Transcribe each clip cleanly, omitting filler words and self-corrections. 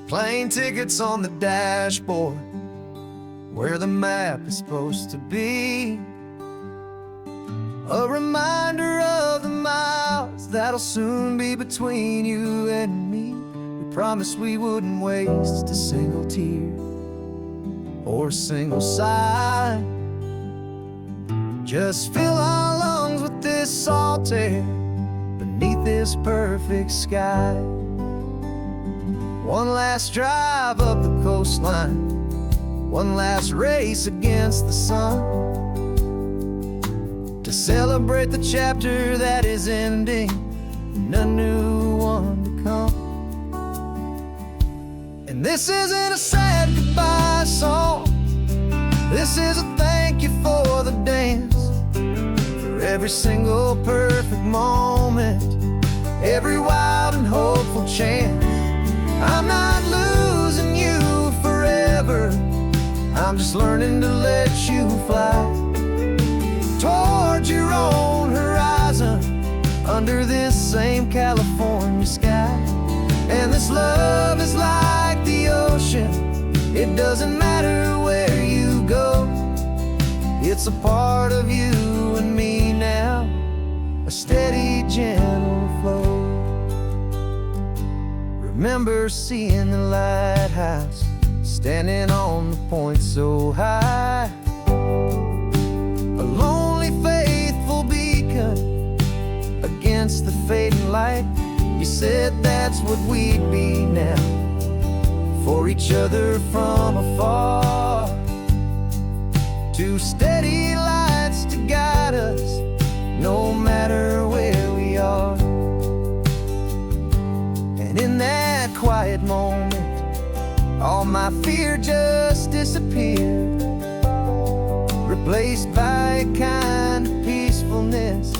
Plane tickets on the dashboard, where the map is supposed to be. A reminder of the miles that'll soon be between you and me. We promised we wouldn't waste a single tear or a single sigh. Just fill our lungs with this salt air beneath this perfect sky. One last drive up the coastline, one last race against the sun, to celebrate the chapter that is ending and a new one to come. And this isn't a sad goodbye song, this is a thank you for the dance, for every single perfect moment, every wild and hopeful chance. I'm not losing you forever, I'm just learning to let you fly towards your own horizon, under this same California sky. And this love is like the ocean, it doesn't matter where you go, it's a part of you and me now, a steady, gentle flow. Remember seeing the lighthouse, standing on the point so high, a lonely, faithful beacon against the fading light. You said that's what we'd be now, for each other from afar. Two steady lights to guide us, no matter where we are. And in that quiet moment, all my fear just disappeared, replaced by a kind of peacefulness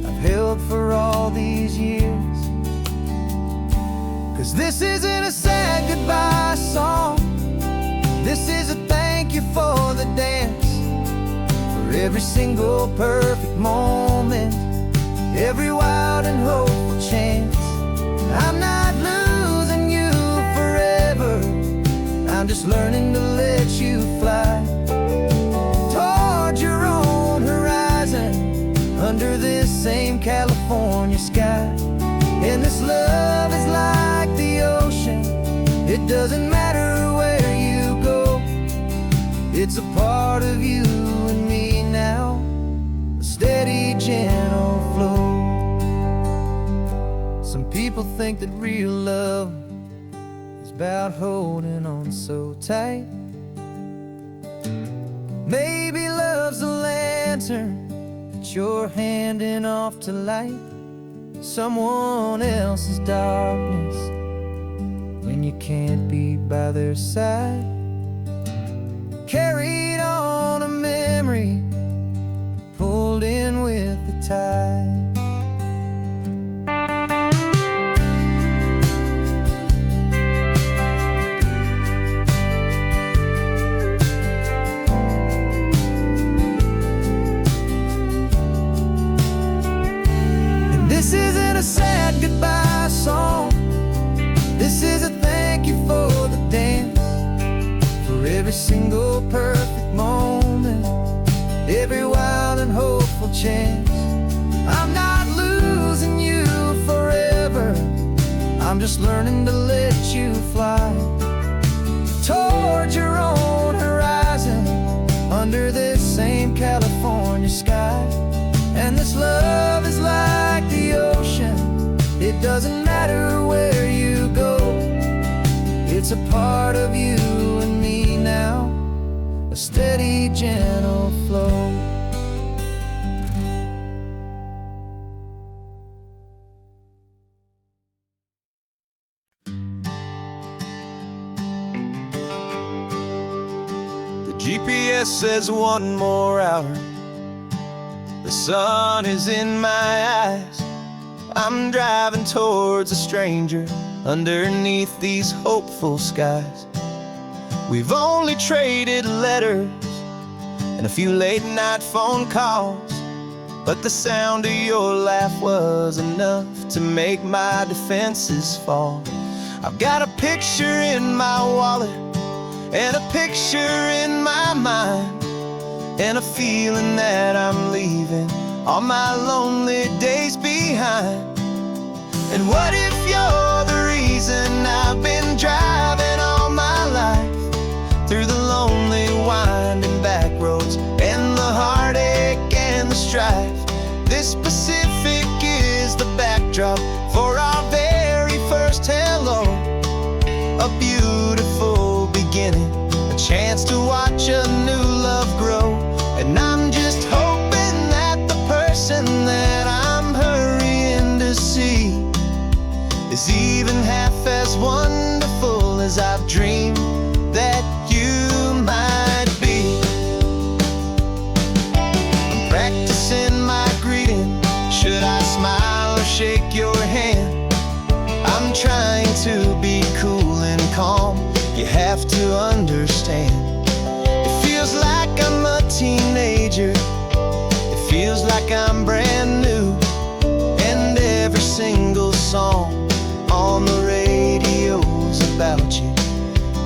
I've held for all these years. 'Cause this isn't a sad goodbye song, this is a thank you for the dance, for every single perfect moment, every wild and hopeful chance. I'm not losing you forever, I'm just learning to let you fly towards your own horizon, under this same California sky. And this love is like the ocean, it doesn't matter where you go, it's a part of you and me now, a steady, gentle flow. Some people think that real love is about holding on so tight. Maybe love's a lantern that you're handing off to light someone else's darkness when you can't be by their side. Carried on a memory, pulled in with the tide. This isn't a sad goodbye song, this is a thank you for the dance, for every single perfect moment, every wild and hopeful chance. I'm not losing you forever, I'm just learning to let you fly towards your own horizon, under this same California sky. And this love is like the ocean, it doesn't matter where you go, it's a part of you and me now, a steady, gentle flow. The GPS says one more hour, the sun is in my eyes, I'm driving towards a stranger underneath these hopeful skies. We've only traded letters and a few late night phone calls, but the sound of your laugh was enough to make my defenses fall. I've got a picture in my wallet and a picture in my mind, and a feeling that I'm leaving all my lonely days behind. And what if you're the reason I've been driving all my life, through the lonely winding back roads and the heartache and the strife? This Pacific is the backdrop for our very first hello. A beautiful beginning, a chance to watch a new love grow. And I'm just hoping that the person that I'm hurrying to see is even half as wonderful as I've dreamed that you might be. I'm practicing my greeting. Should I smile or shake your hand? I'm trying to be cool and calm. You have to understand. It feels like I'm a teenager. It feels like I'm brand new. And every single song on the radio's about you.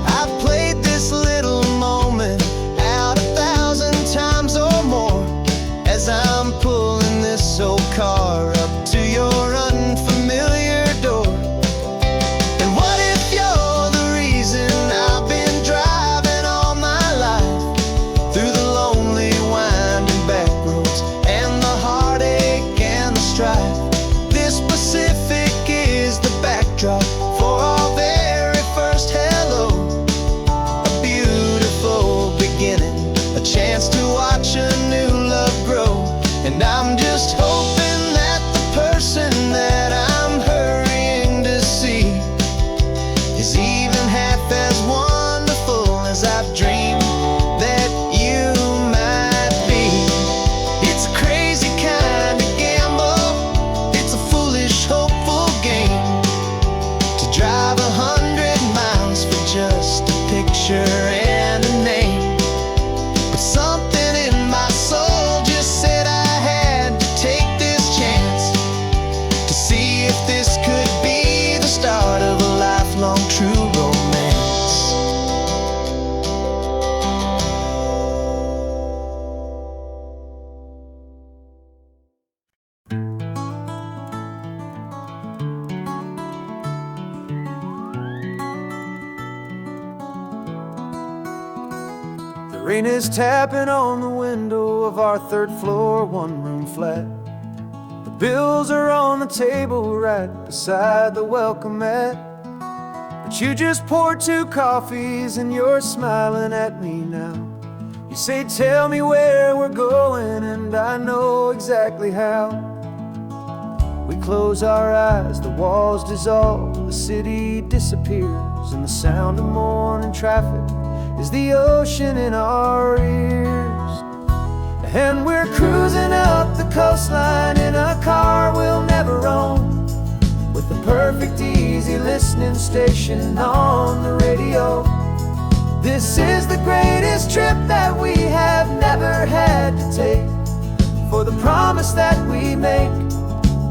I've played this little moment out 1,000 times or more, as I'm pulling this old car up to your unfamiliar door. And what if you're the reason I've been driving all my life, through the lonely winding back roads and the heartache and the strife? This Pacific is the backdrop for our very first hello. A beautiful beginning, a chance to watch a new love grow. And I'm just hoping that the person that I'm hurrying to see is even half as wonderful as I've dreamed that you might be. It's a crazy kind of gamble. It's a foolish, hopeful game to drive 100 miles for just a picture and a name. But something in my soul just said I had to take this chance, to see if this could be the start of a lifelong true romance. The rain is tapping on the window of our third floor, one-room flat. The bills are on the table right beside the welcome mat. But you just poured 2 coffees and you're smiling at me now. You say, tell me where we're going, and I know exactly how. We close our eyes, the walls dissolve, the city disappears, and the sound of morning traffic is the ocean in our ears. And we're cruising up the coastline in a car we'll never own, with the perfect easy listening station on the radio. This is the greatest trip that we have never had to take, for the promise that we make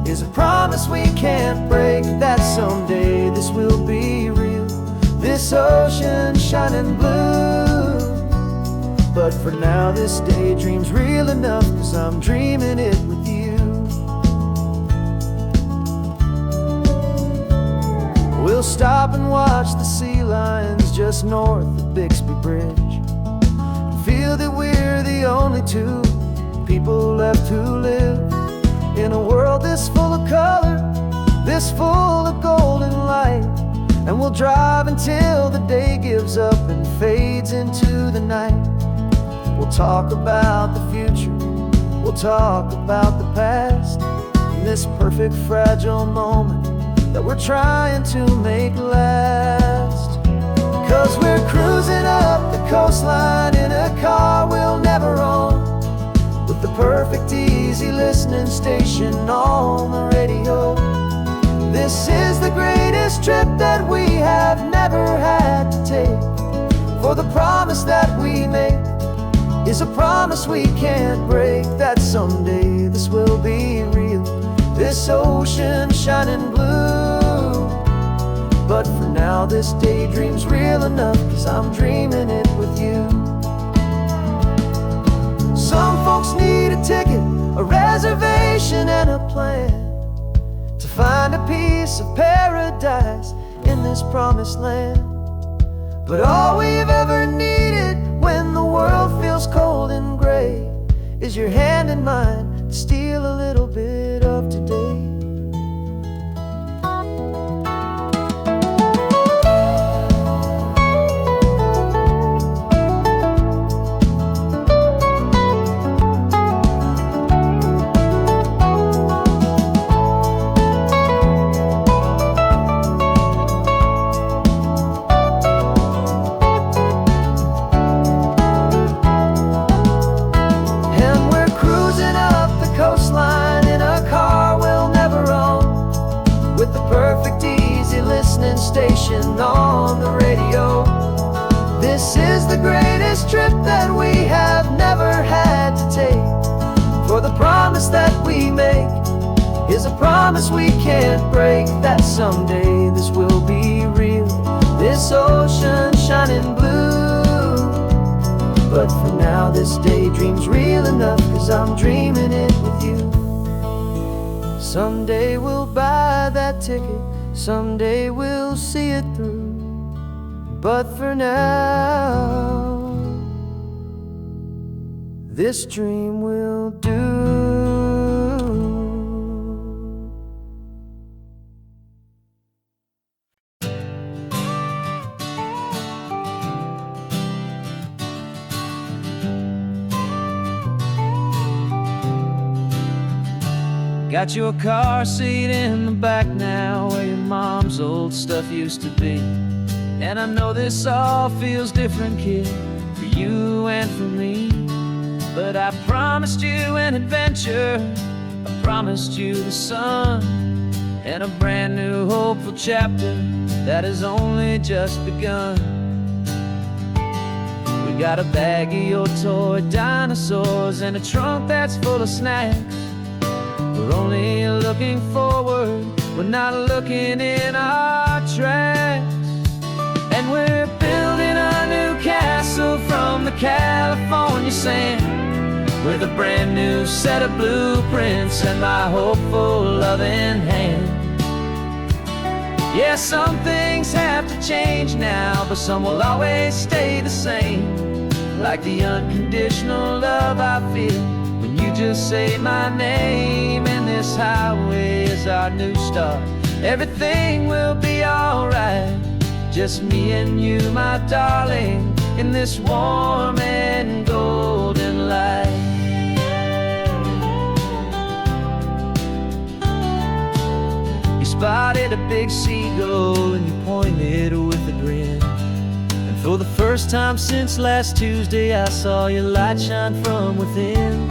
is a promise we can't break, that someday this will be real, this ocean shining blue. But for now this daydream's real enough, 'cause I'm dreaming it with you. We'll stop and watch the sea lions just north of Bixby Bridge, feel that we're the only 2 people left who live in a world this full of color, this full of golden light. And we'll drive until the day gives up and fades into the night. We'll talk about the future, we'll talk about the past, and this perfect fragile moment that we're trying to make last. 'Cause we're cruising up the coastline in a car we'll never own, with the perfect easy listening station on the radio. This is the greatest trip that we have never had to take, for the promise that we make is a promise we can't break, that someday this will be real, this ocean shining blue. But for now this daydream's real enough, 'cause I'm dreaming it with you. Some folks need a ticket, a reservation and a plan to find a piece of paradise in this promised land. But all we've ever needed when the world feels cold and gray is your hand in mine to steal a little bit of today. Station on the radio. This is the greatest trip that we have never had to take. For the promise that we make is a promise we can't break, that someday this will be real, this ocean shining blue. But for now this daydream's real enough, 'cause I'm dreaming it with you. Someday we'll buy that ticket, someday we'll see it through. But for now, this dream will do. Got your car seat in the back now, where your mom's old stuff used to be. And I know this all feels different, kid, for you and for me. But I promised you an adventure, I promised you the sun, and a brand new hopeful chapter that has only just begun. We got a bag of your toy dinosaurs and a trunk that's full of snacks. We're only looking forward, we're not looking in our tracks. And we're building a new castle from the California sand, with a brand new set of blueprints and my hopeful loving hand. Yeah, some things have to change now, but some will always stay the same. Like the unconditional love I feel when you just say my name. And this highway is our new start, everything will be alright. Just me and you, my darling, in this warm and golden light. You spotted a big seagull and you pointed with a grin. And for the first time since last Tuesday, I saw your light shine from within.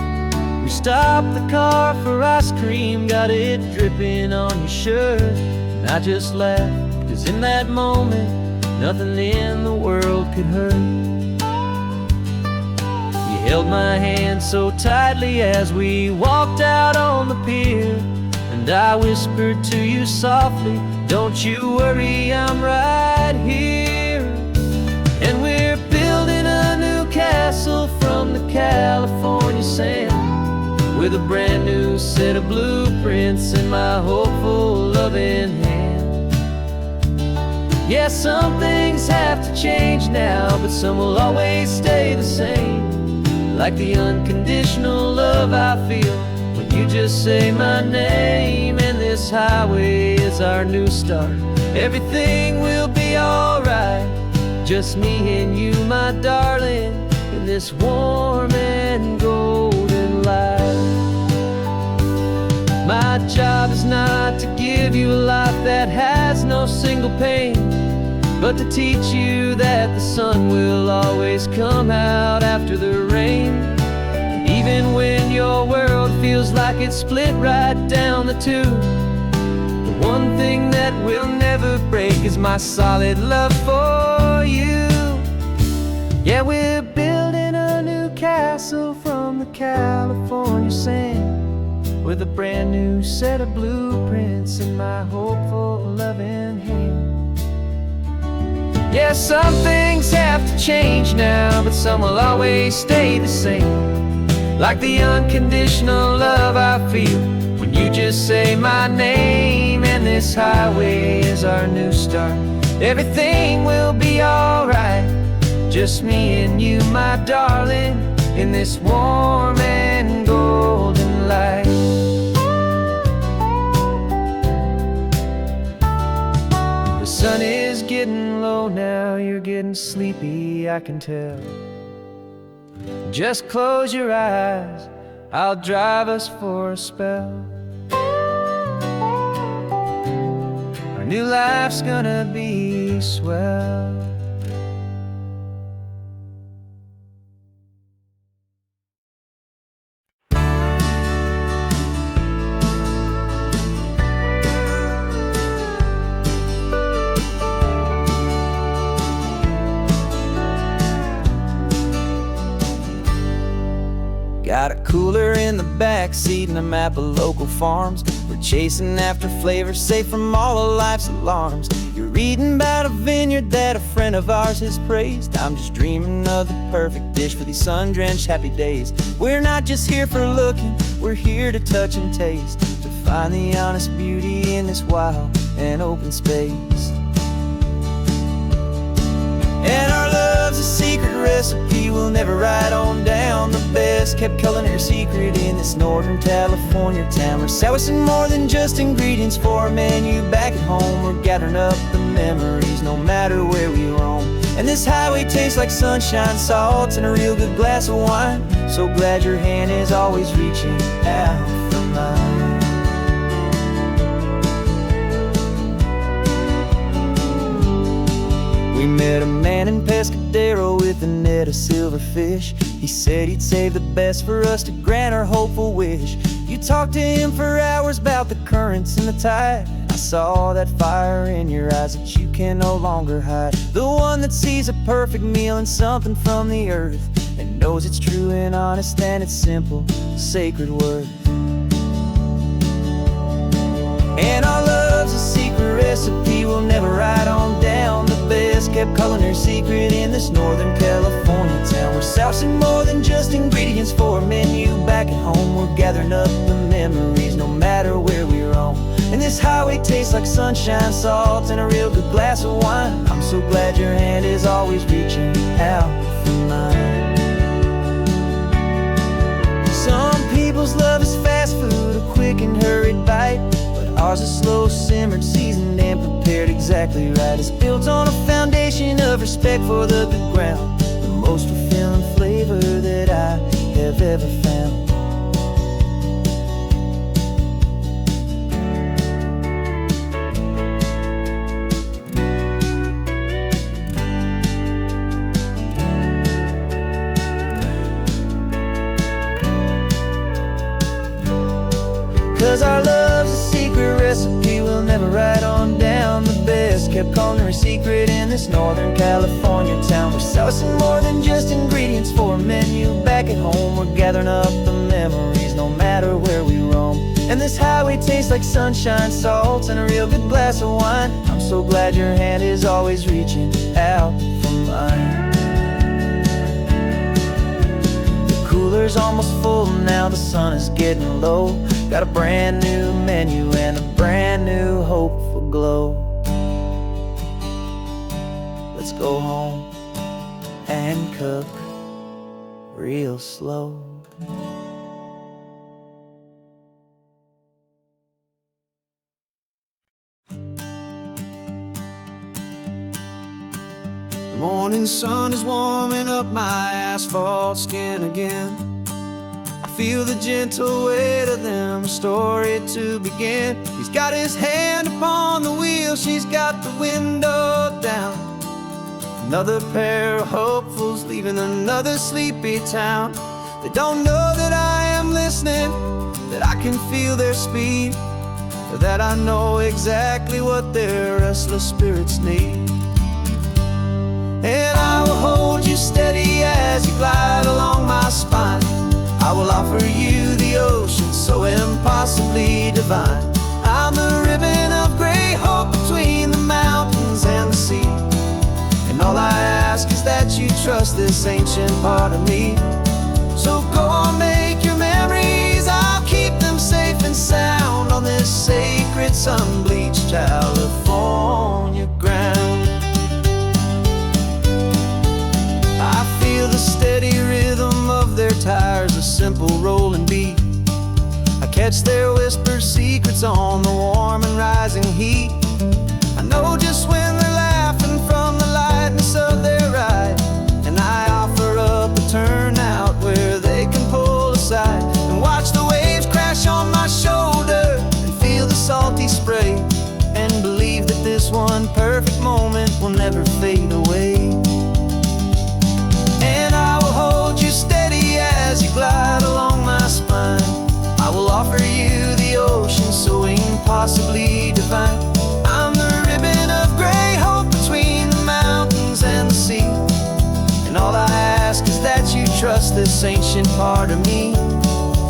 We stopped the car for ice cream, got it dripping on your shirt. And I just laughed, 'cause in that moment, nothing in the world could hurt. You held my hand so tightly as we walked out on the pier, and I whispered to you softly, don't you worry, I'm right here. And we're building a new castle from the California sand, with a brand new set of blueprints in my hopeful loving hand. Yeah, some things have to change now, but some will always stay the same. Like the unconditional love I feel when you just say my name. And this highway is our new start, everything will be alright. Just me and you, my darling, in this warm and golden light. My job is not to give you a life that has no single pain, but to teach you that the sun will always come out after the rain. Even when your world feels like it's split right down the two, the one thing that will never break is my solid love for you. Yeah, we're building a new castle from the California sand, with a brand new set of blueprints in my hopeful loving hand. Yeah, some things have to change now, but some will always stay the same. Like the unconditional love I feel when you just say my name. And this highway is our new start. Everything will be alright, just me and you, my darling, in this warm and golden light. The sun is getting low now, you're getting sleepy, I can tell. Just close your eyes, I'll drive us for a spell. Our new life's gonna be swell. Got a cooler in the back seat and a map of local farms. We're chasing after flavors safe from all of life's alarms. You're reading about a vineyard that a friend of ours has praised. I'm just dreaming of the perfect dish for these sun-drenched happy days. We're not just here for looking, we're here to touch and taste, to find the honest beauty in this wild and open space. And our love's a secret recipe we'll never write on down. The best kept culinary secret in this Northern California town. We're selling more than just ingredients for a menu back at home. We're gathering up the memories no matter where we roam. And this highway tastes like sunshine, salt, and a real good glass of wine. So glad your hand is always reaching out for mine. We met a man in Pescadero with a net of silverfish. He said he'd save the best for us to grant our hopeful wish. You talked to him for hours about the currents and the tide. I saw that fire in your eyes that you can no longer hide. The one that sees a perfect meal in something from the earth, and knows it's true and honest and it's simple, sacred worth. And our love's a secret recipe we'll never write on down. The best kept culinary secret in this Northern California town. We're sourcing more than just ingredients for a menu back at home. We're gathering up the memories no matter where we roam. And this highway tastes like sunshine, salt, and a real good glass of wine. I'm so glad your hand is always reaching out for mine. Some people's love is fast food, a quick and hurried bite. Ours is slow simmered, seasoned, and prepared exactly right. It's built on a foundation of respect for the good ground, the most fulfilling flavor that I have ever found. 'Cause our love's a secret recipe we'll never write on down. The best kept culinary secret in this Northern California town. We're sourcing more than just ingredients for a menu back at home. We're gathering up the memories no matter where we roam. And this highway tastes like sunshine, salt, and a real good glass of wine. I'm so glad your hand is always reaching out for mine. The cooler's almost full now, the sun is getting low. Got a brand new menu and a brand new hopeful glow. Let's go home and cook real slow. The morning sun is warming up my asphalt skin again. I feel the gentle weight of them, a story to begin. He's got his hand upon the wheel, she's got the window down. Another pair of hopefuls leaving another sleepy town. They don't know that I am listening, that I can feel their speed, or that I know exactly what their restless spirits need. And I will hold you steady as you glide along my spine. I will offer you the ocean so impossibly divine. I'm the ribbon of gray hope between the mountains and the sea. And trust this ancient part of me. So go on, make your memories, I'll keep them safe and sound on this sacred sun-bleached California ground. I feel the steady rhythm of their tires, a simple rolling beat. I catch their whispered secrets on the warm and rising heat. I know just when they're laughing from the lightness of their ride, and I offer up a turnout where they can pull aside and watch the waves crash on my shoulder and feel the salty spray, and believe that this one perfect moment will never fade away. And I will hold you steady as you glide along my spine. I will offer you the ocean so impossibly divine. I'm the ribbon of gray hope between the mountains and the sea, and all I ask is that you trust this ancient part of me.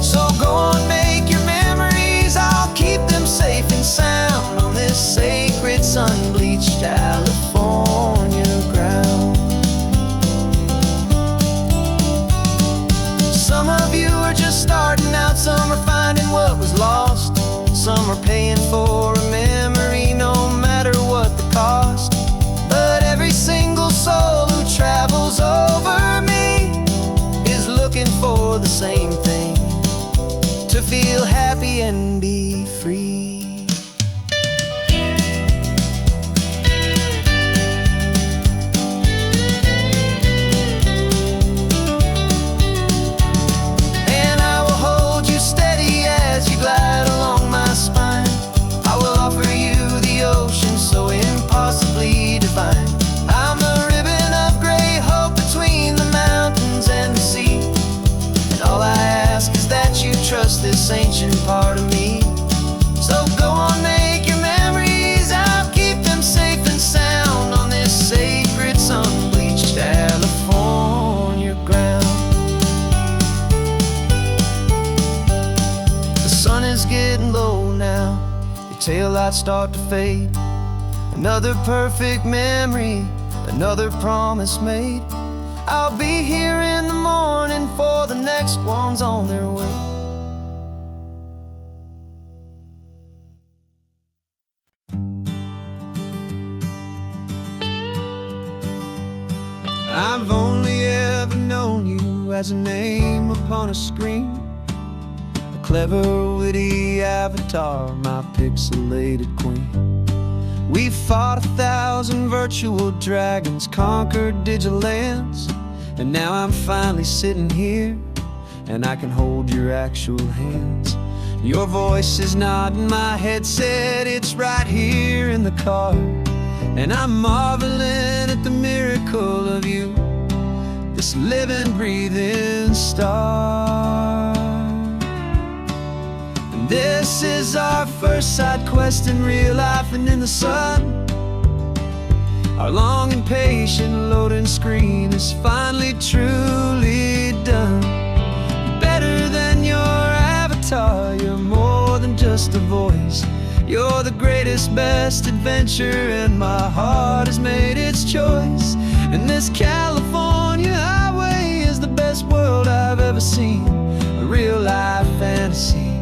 So go on, make your memories, I'll keep them safe and sound on this sacred sun-bleached California ground. Some of you are just starting out, some are finding what was lost, some are paying for a memory no matter what the cost. But every single soul who travels over me is looking for the same thing, to feel happy and be free. Trust this ancient part of me. So go on, make your memories, I'll keep them safe and sound on this sacred sun-bleached California ground. The sun is getting low now, your taillights start to fade. Another perfect memory, another promise made. I'll be here in the morning for the next ones on their way. I've only ever known you as a name upon a screen, a clever, witty avatar, my pixelated queen. We fought 1,000 virtual dragons, conquered digital lands, and now I'm finally sitting here, and I can hold your actual hands. Your voice is not in my headset, it's right here in the car, and I'm marveling at the miracle of you, this living, breathing star. And this is our first side quest in real life and in the sun. Our long and patient loading screen is finally truly done. Better than your avatar, you're more than just a voice. You're the greatest, best adventure, and my heart has made its choice. And this California highway is the best world I've ever seen, a real life fantasy,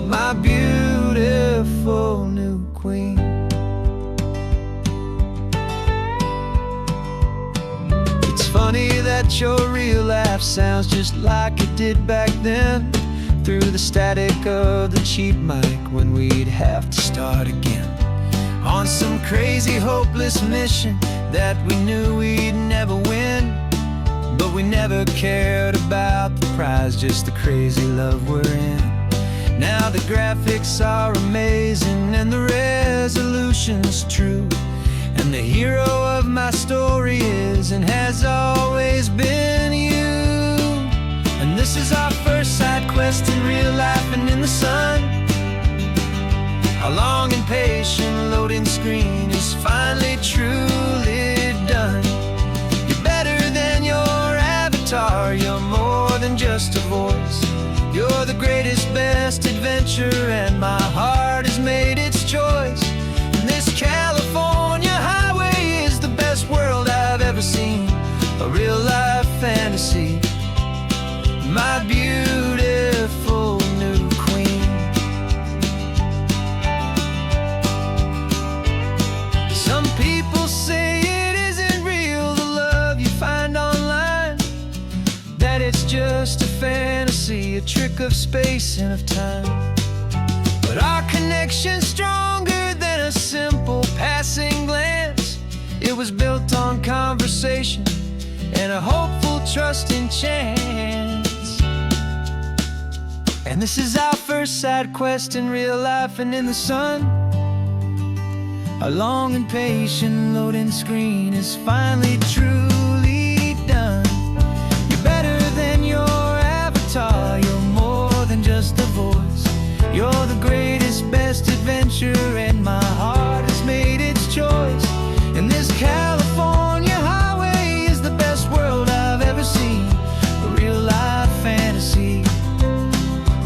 my beautiful new queen. It's funny that your real laugh sounds just like it did back then, through the static of the cheap mic when we'd have to start again, on some crazy hopeless mission that we knew we'd never win. But we never cared about the prize, just the crazy love we're in. Now the graphics are amazing and the resolution's true, and the hero of my story is and has always been you. And this is our first side quest in real life and in the sun. Our long and patient loading screen is finally truly done. You're better than your avatar, you're more than just a voice. You're the greatest, best adventure, and my heart has made its choice. And this California highway is the best world I've ever seen, a a trick of space and of time. But our connection's stronger than a simple passing glance. It was built on conversation and a hopeful, trusting chance. And this is our first side quest in real life and in the sun. Our long and patient loading screen is finally truly done. You're better than your avatar, you're more than just a voice. You're the greatest, best adventure, and my heart has made its choice. And this California highway is the best world I've ever seen. A real life fantasy,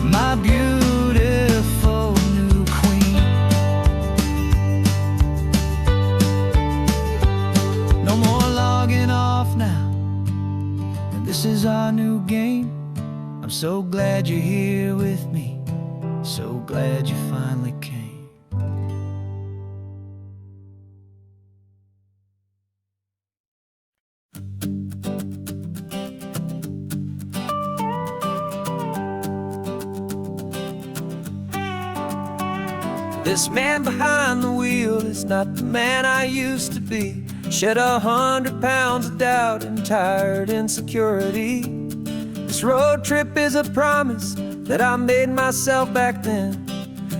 my beautiful new queen. No more logging off now, and this is our new game. I'm so glad you're here with me. So glad you finally came. This man behind the wheel is not the man I used to be. Shed 100 pounds of doubt and tired insecurity. This road trip is a promise that I made myself back then,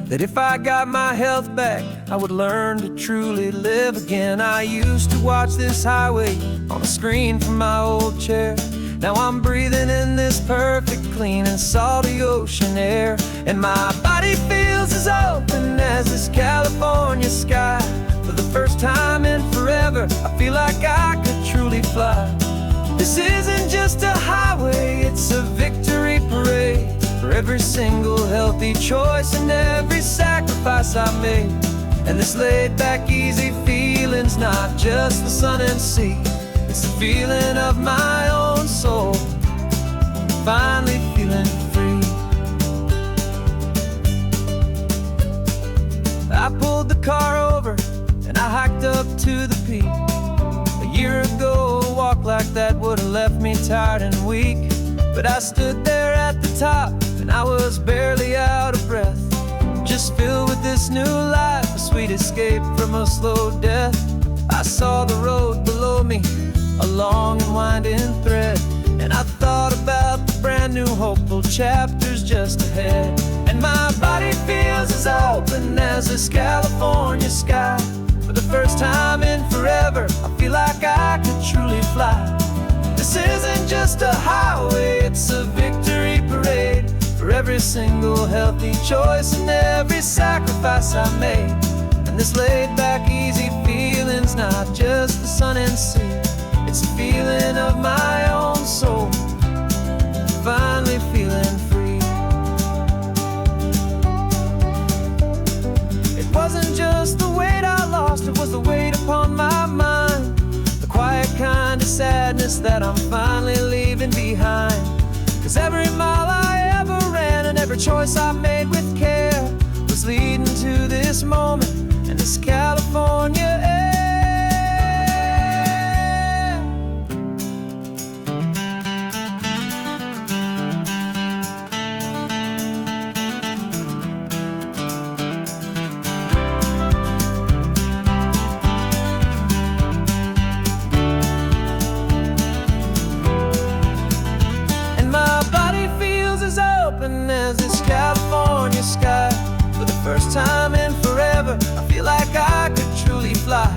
that if I got my health back, I would learn to truly live again. I used to watch this highway on a screen from my old chair. Now I'm breathing in this perfect, clean and salty ocean air. And my body feels as open as this California sky. For the first time in forever, I feel like I could truly fly. This isn't just a highway, it's a victory parade. For every single healthy choice and every sacrifice I made. And this laid back easy feeling's not just the sun and sea. It's the feeling of my own soul, finally feeling free. I pulled the car over and I hiked up to the peak. A year ago, a walk like that would have left me tired and weak. But I stood there at the top and I was barely out of breath, just filled with this new life, a sweet escape from a slow death. I saw the road below me, a long and winding thread, and I thought about the brand new hopeful chapters just ahead. And my body feels as open as this California sky. For the first time in forever, I feel like I could truly fly. This isn't just a highway, it's a victory parade. For every single healthy choice and every sacrifice I made. And this laid back easy feeling's not just the sun and sea. It's a feeling of my own soul, finally feeling free. It wasn't just the weight I lost, it was the weight upon my mind. The quiet kind of sadness that I'm finally leaving behind. 'Cause every mile I ever ran and every choice I made with care was leading to this moment and this California air. As this California sky. For the first time in forever, I feel like I could truly fly.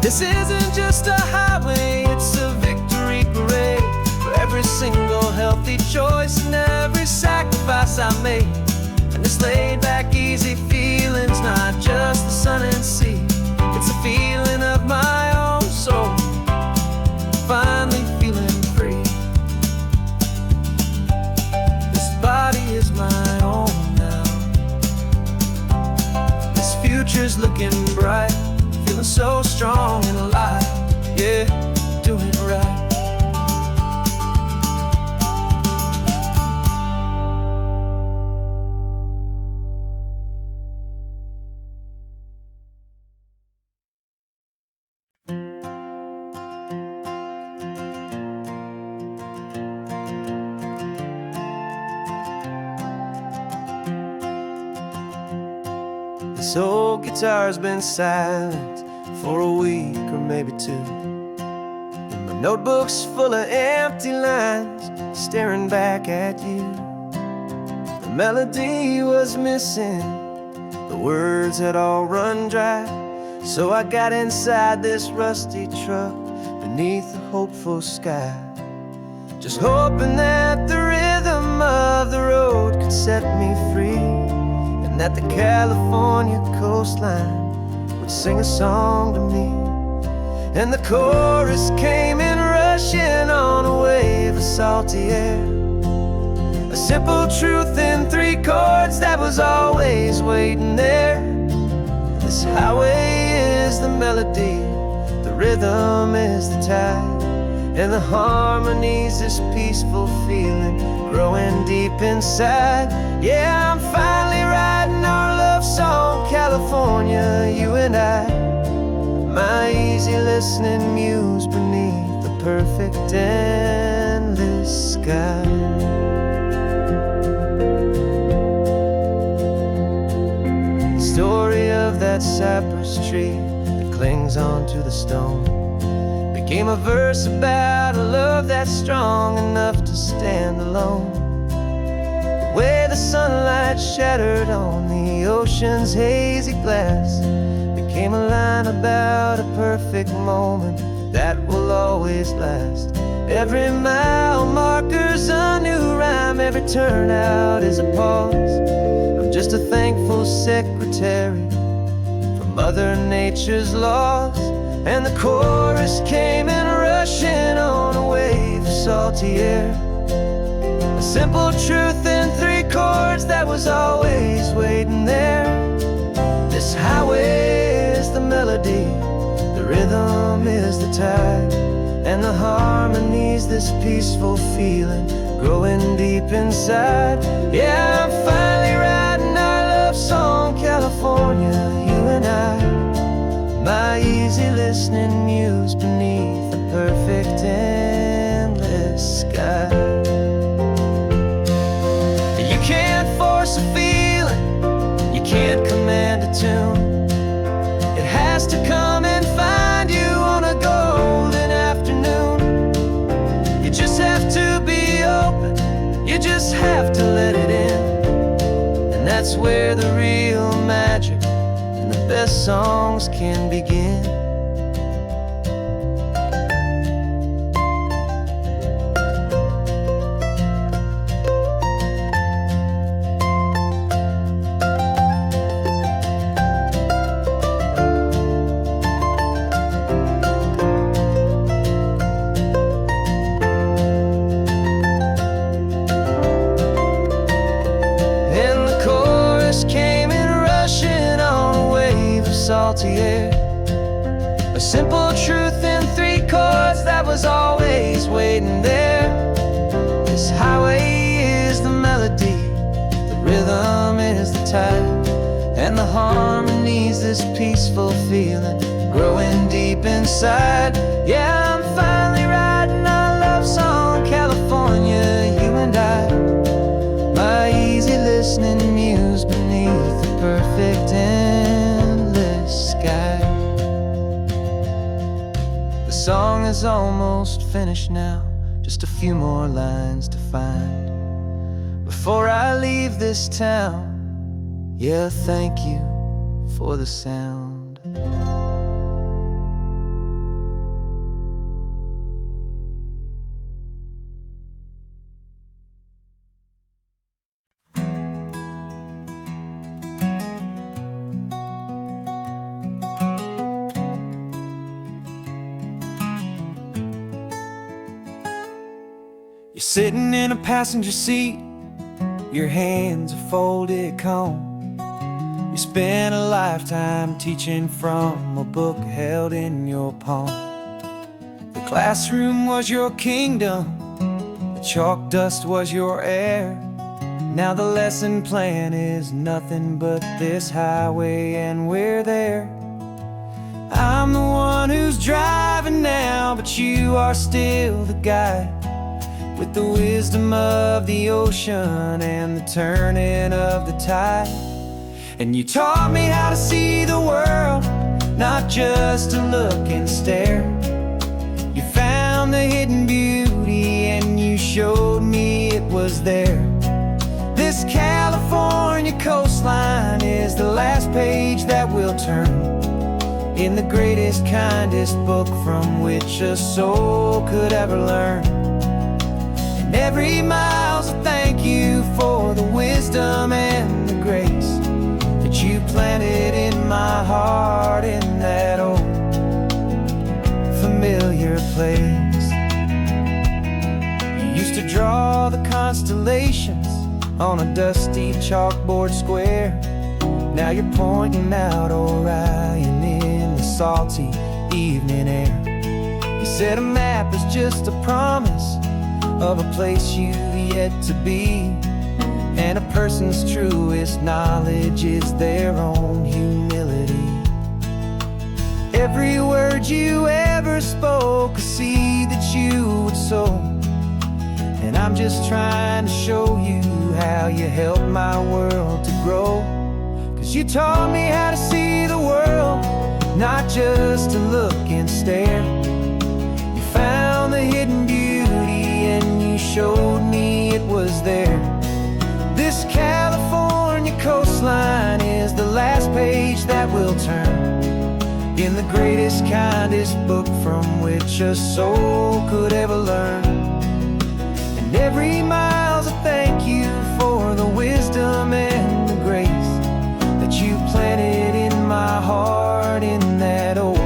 This isn't just a highway, it's a victory parade. For every single healthy choice and every sacrifice I made. And this laid back easy feeling's not just the sun and sea. It's a feeling of my own soul, finally feeling free. Body is my own now. This future's looking bright, feeling so strong and alive. Yeah, doing right. This old guitar's been silent for a week or maybe two, and my notebook's full of empty lines staring back at you. The melody was missing, the words had all run dry, so I got inside this rusty truck beneath the hopeful sky, just hoping that the rhythm of the road could set me free, and that the California coastline would sing a song to me. And the chorus came in rushing on a wave of salty air, a simple truth in 3 chords that was always waiting there. This highway is the melody, the rhythm is the tide, and the harmony's this peaceful feeling growing deep inside. Yeah, I'm finally writing our love song, California, you and I, my easy listening muse beneath the perfect endless sky. The story of that cypress tree that clings onto the stone became a verse about a love that's strong enough to stand alone. The way the sunlight shattered on the ocean's hazy glass became a line about a perfect moment that will always last. Every mile marker's a new rhyme, every turnout is a pause. I'm just a thankful secretary for Mother Nature's laws. And the chorus came in rushing on a wave of salty air, a simple truth in 3 chords that was always waiting there. This highway is the melody, the rhythm is the tide, and the harmony's this peaceful feeling growing deep inside. Yeah, I'm finally writing our love song, California, you and I, my easy listening muse beneath the perfect endless sky. You can't force a feeling, you can't command a tune. It has to come and find you on a golden afternoon. You just have to be open, you just have to let it in, and that's where the real magic and the best songs can begin. Salty air, a simple truth in 3 chords that was always waiting there. This highway is the melody, the rhythm is the tide, and the harmony's this peaceful feeling growing deep inside. Yeah, I'm finally writing our love song, California, you and I, my easy listening muse beneath the perfect endless sky. The song is almost finished now, just a few more lines to find before I leave this town. Yeah, thank you for the sound. You're sitting in a passenger seat, your hands are folded calm. You spent a lifetime teaching from a book held in your palm. The classroom was your kingdom, the chalk dust was your air. Now the lesson plan is nothing but this highway, and we're there. I'm the one who's driving now, but you are still the guide, with the wisdom of the ocean and the turning of the tide. And you taught me how to see the world, not just to look and stare. You found the hidden beauty and you showed me it was there. This California coastline is the last page that we'll turn in the greatest, kindest book from which a soul could ever learn. And every mile's a thank you for the wisdom and the grace that you planted in my heart in that old familiar place. You used to draw the constellations on a dusty chalkboard square. Now you're pointing out Orion in the salty evening air. You said a map is just a promise of a place you've yet to be, and a person's truest knowledge is their own humility. Every word you ever spoke, a seed that you would sow, and I'm just trying to show you how you helped my world to grow. 'Cause you taught me how to see the world, not just to look and stare. You found the hidden beauty and you showed me it was there. This California coastline is the last page that we'll turn in the greatest, kindest book from which a soul could ever learn. And every mile's a thank you for the wisdom and the grace that you planted in my heart in that old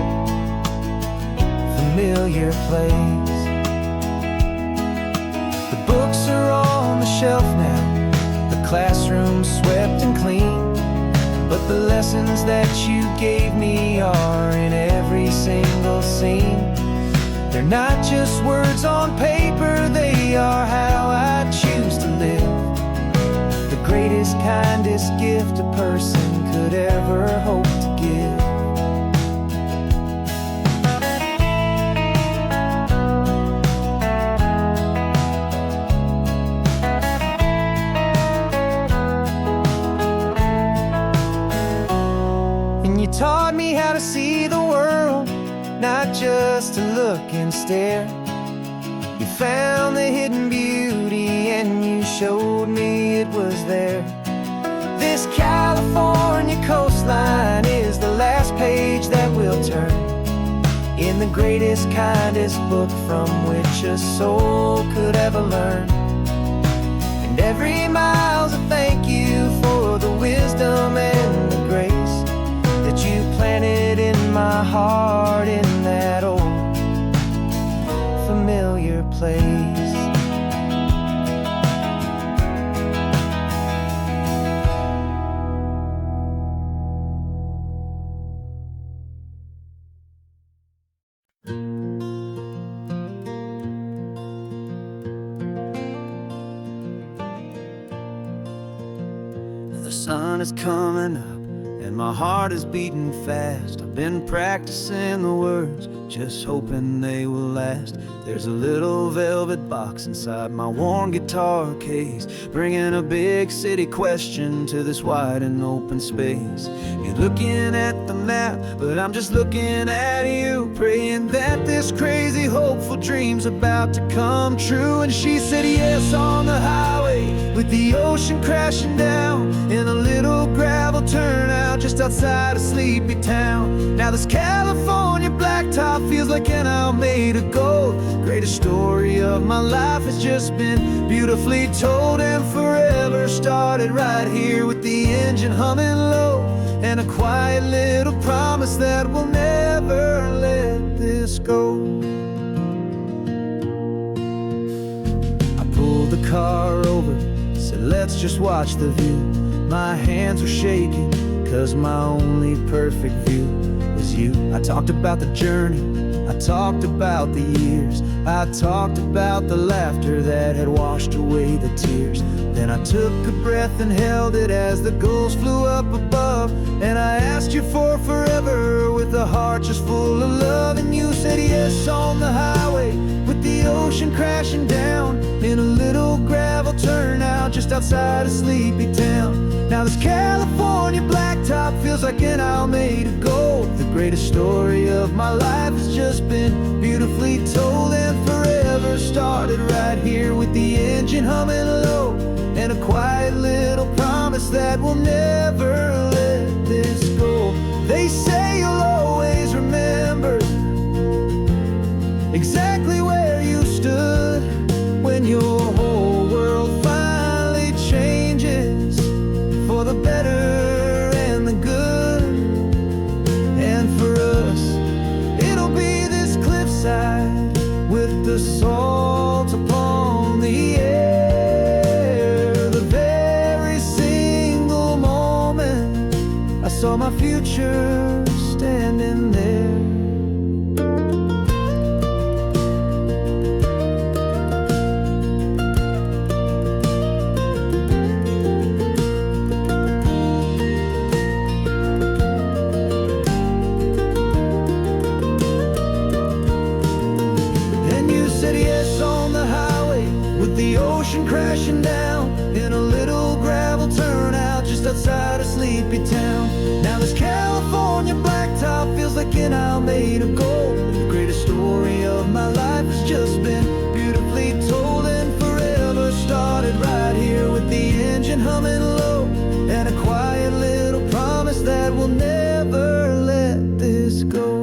familiar place. The books are on the shelf now, the classroom swept and clean, but the lessons that you gave me are in every single scene. They're not just words on paper, they are how I choose to live. The greatest, kindest gift a person could ever hope to give. And you taught me how to see the world, not just to look and stare. You found the hidden beauty and you showed me it was there. This California coastline is the last page that we'll turn in the greatest, kindest book from which a soul could ever learn. And every mile's a thank you for the wisdom and the grace that you planted in my heart in that old familiar place. The sun is coming up and my heart is beating fast. I've been practicing the words, just hoping they will last. There's a little velvet box inside my worn guitar case, bringing a big city question to this wide and open space. You're looking at the map, but I'm just looking at you, praying that this crazy hopeful dream's about to come true. And she said yes on the highway, with the ocean crashing down in a little gravel turnout just outside a sleepy town. Now this California blacktop feels like an isle made of gold. Greatest story of my life has just been beautifully told, and forever started right here with the engine humming low, and a quiet little promise that we'll never let this go. I pulled the car over, said let's just watch the view. My hands were shaking, 'cause my only perfect view was you. I talked about the journey, I talked about the years, I talked about the laughter that had washed away the tears. Then I took a breath and held it as the gulls flew up above, and I asked you for forever with a heart just full of love. And you said yes on the highway, with the ocean crashing down in a little gravel turnout just outside a sleepy town. Now this California blacktop feels like an isle made of gold. The greatest story of my life has just been beautifully told, and forever started right here with the engine humming low, and a quiet little promise that we'll never let this go. They say you'll always remember exactly where you stood when your whole world finally changes for the better and the good. And for us, it'll be this cliffside with the salt upon the air. The very single moment I saw my future standing there. The ocean crashing down in a little gravel turnout just outside a sleepy town. Now this California blacktop feels like an isle made of gold. The greatest story of my life has just been beautifully told, and forever started right here with the engine humming low, and a quiet little promise that we'll never let this go.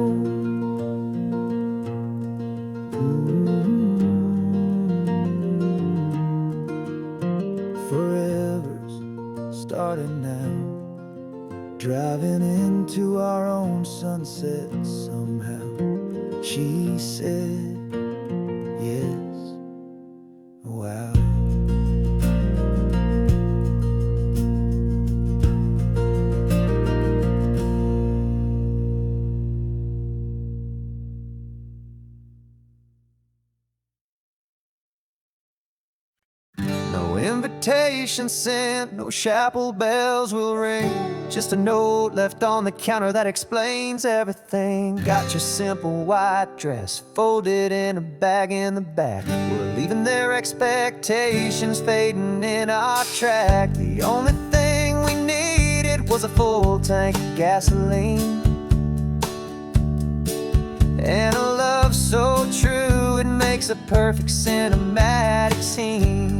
Starting now, driving into our own sunset somehow. She said, yes, wow. No invitation sent, no chapel bells will ring, just a note left on the counter that explains everything. Got your simple white dress folded in a bag in the back. We're leaving their expectations fading in our track. The only thing we needed was a full tank of gasoline, and a love so true it makes a perfect cinematic scene.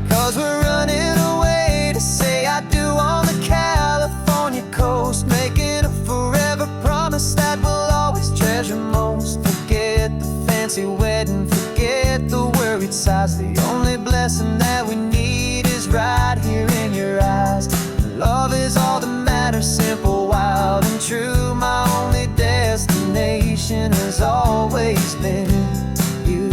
'Cause we're running away to say I do on the California coast, making a forever promise that we'll always treasure most. Forget the fancy wedding, forget the worried sighs. The only blessing that we need is right here in your eyes. Love is all that matters, simple, wild, and true. My only destination has always been you.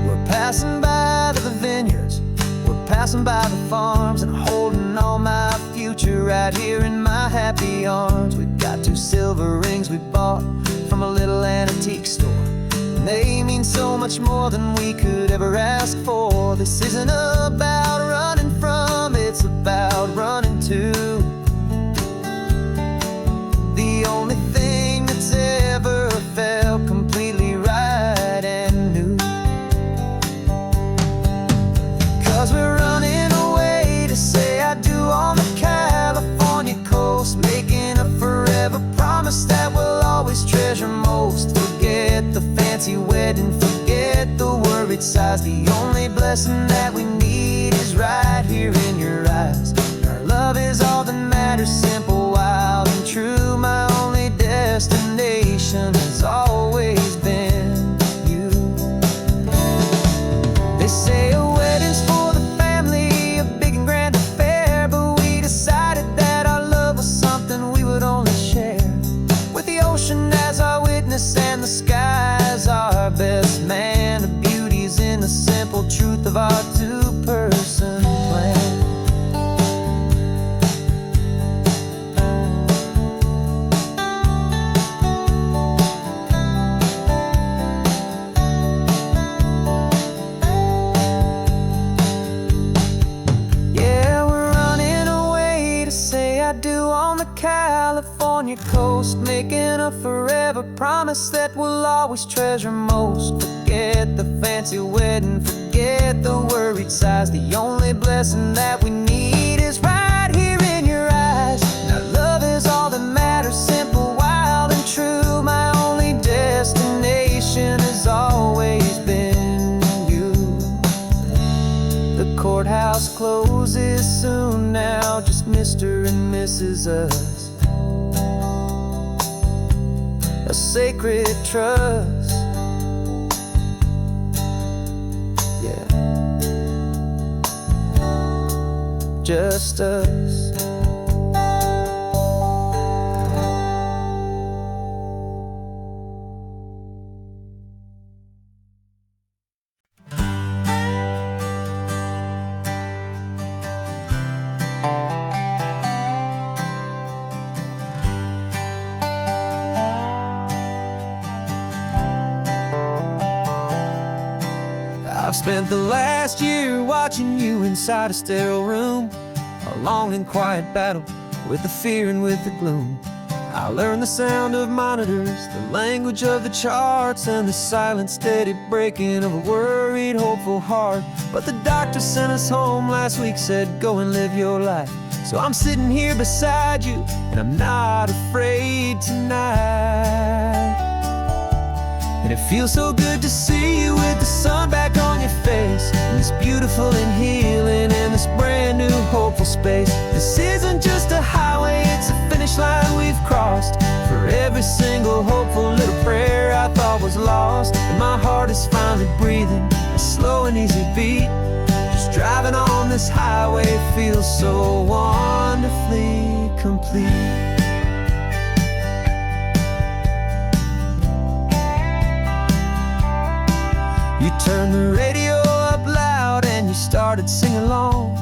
We're passing by the vineyards, we're passing by the farms, and holding all my future right here in my happy arms. We've got 2 silver rings we bought from a little antique store, and they mean so much more than we could ever ask for. This isn't about running from, it's about running to. The only thing that's ever felt completely right and new. 'Cause we're running away to say I do on the California coast, making a forever promise that we'll always treasure most. Forget the fancy wedding, forget the worried sighs. The only blessing that we need is right here in your eyes. Our love is all that matters, simple, wild, and true. My only destination has always been you. They say a wedding's for the family, a big and grand affair, but we decided that our love was something we would only share with the ocean as our witness and the sky as our best man. The beauty's in the simple truth of our 2-person plan. on your coast, making a forever promise that we'll always treasure most. Forget the fancy wedding, forget the worried sighs. The only blessing that we need is right here in your eyes. Now love is all that matters, simple, wild and true. My only destination has always been you. The courthouse closes soon now, just Mr. and Mrs. Us. A sacred trust, yeah, just us. I've spent the last year watching you inside a sterile room, a long and quiet battle with the fear and with the gloom. I learned the sound of monitors, the language of the charts, and the silent, steady breaking of a worried, hopeful heart. But the doctor sent us home last week, said, go and live your life. So I'm sitting here beside you, and I'm not afraid tonight. And it feels so good to see you with the sun back on your face, and this beautiful and healing in this brand new hopeful space. This isn't just a highway, it's a finish line we've crossed. For every single hopeful little prayer I thought was lost, and my heart is finally breathing a slow and easy beat. Just driving on this highway feels so wonderfully complete. You turned the radio up loud and you started singing along,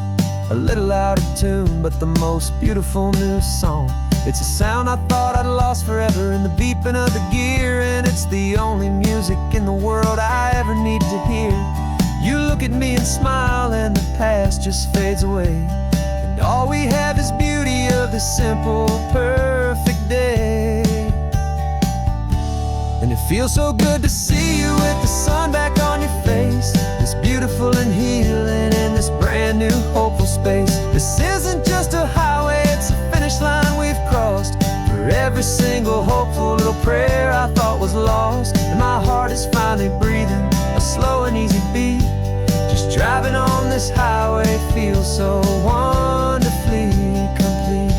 a little out of tune, but the most beautiful new song. It's a sound I thought I'd lost forever in the beeping of the gear, and it's the only music in the world I ever need to hear. You look at me and smile, and the past just fades away, and all we have is beauty of this simple, perfect day. And it feels so good to see you with the sun back on your face, this beautiful and healing in this brand new hopeful space. This isn't just a highway, it's a finish line we've crossed. For every single hopeful little prayer I thought was lost, and my heart is finally breathing a slow and easy beat. Just driving on this highway feels so wonderfully complete.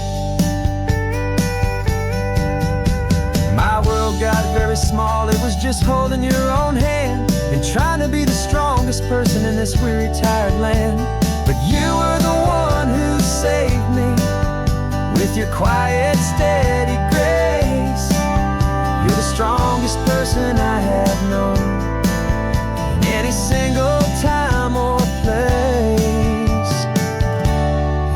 My world got very small, it was just holding your own hand and trying to be the strongest person in this weary, tired land. But you were the one who saved me with your quiet, steady grace. You're the strongest person I have known in any single time or place.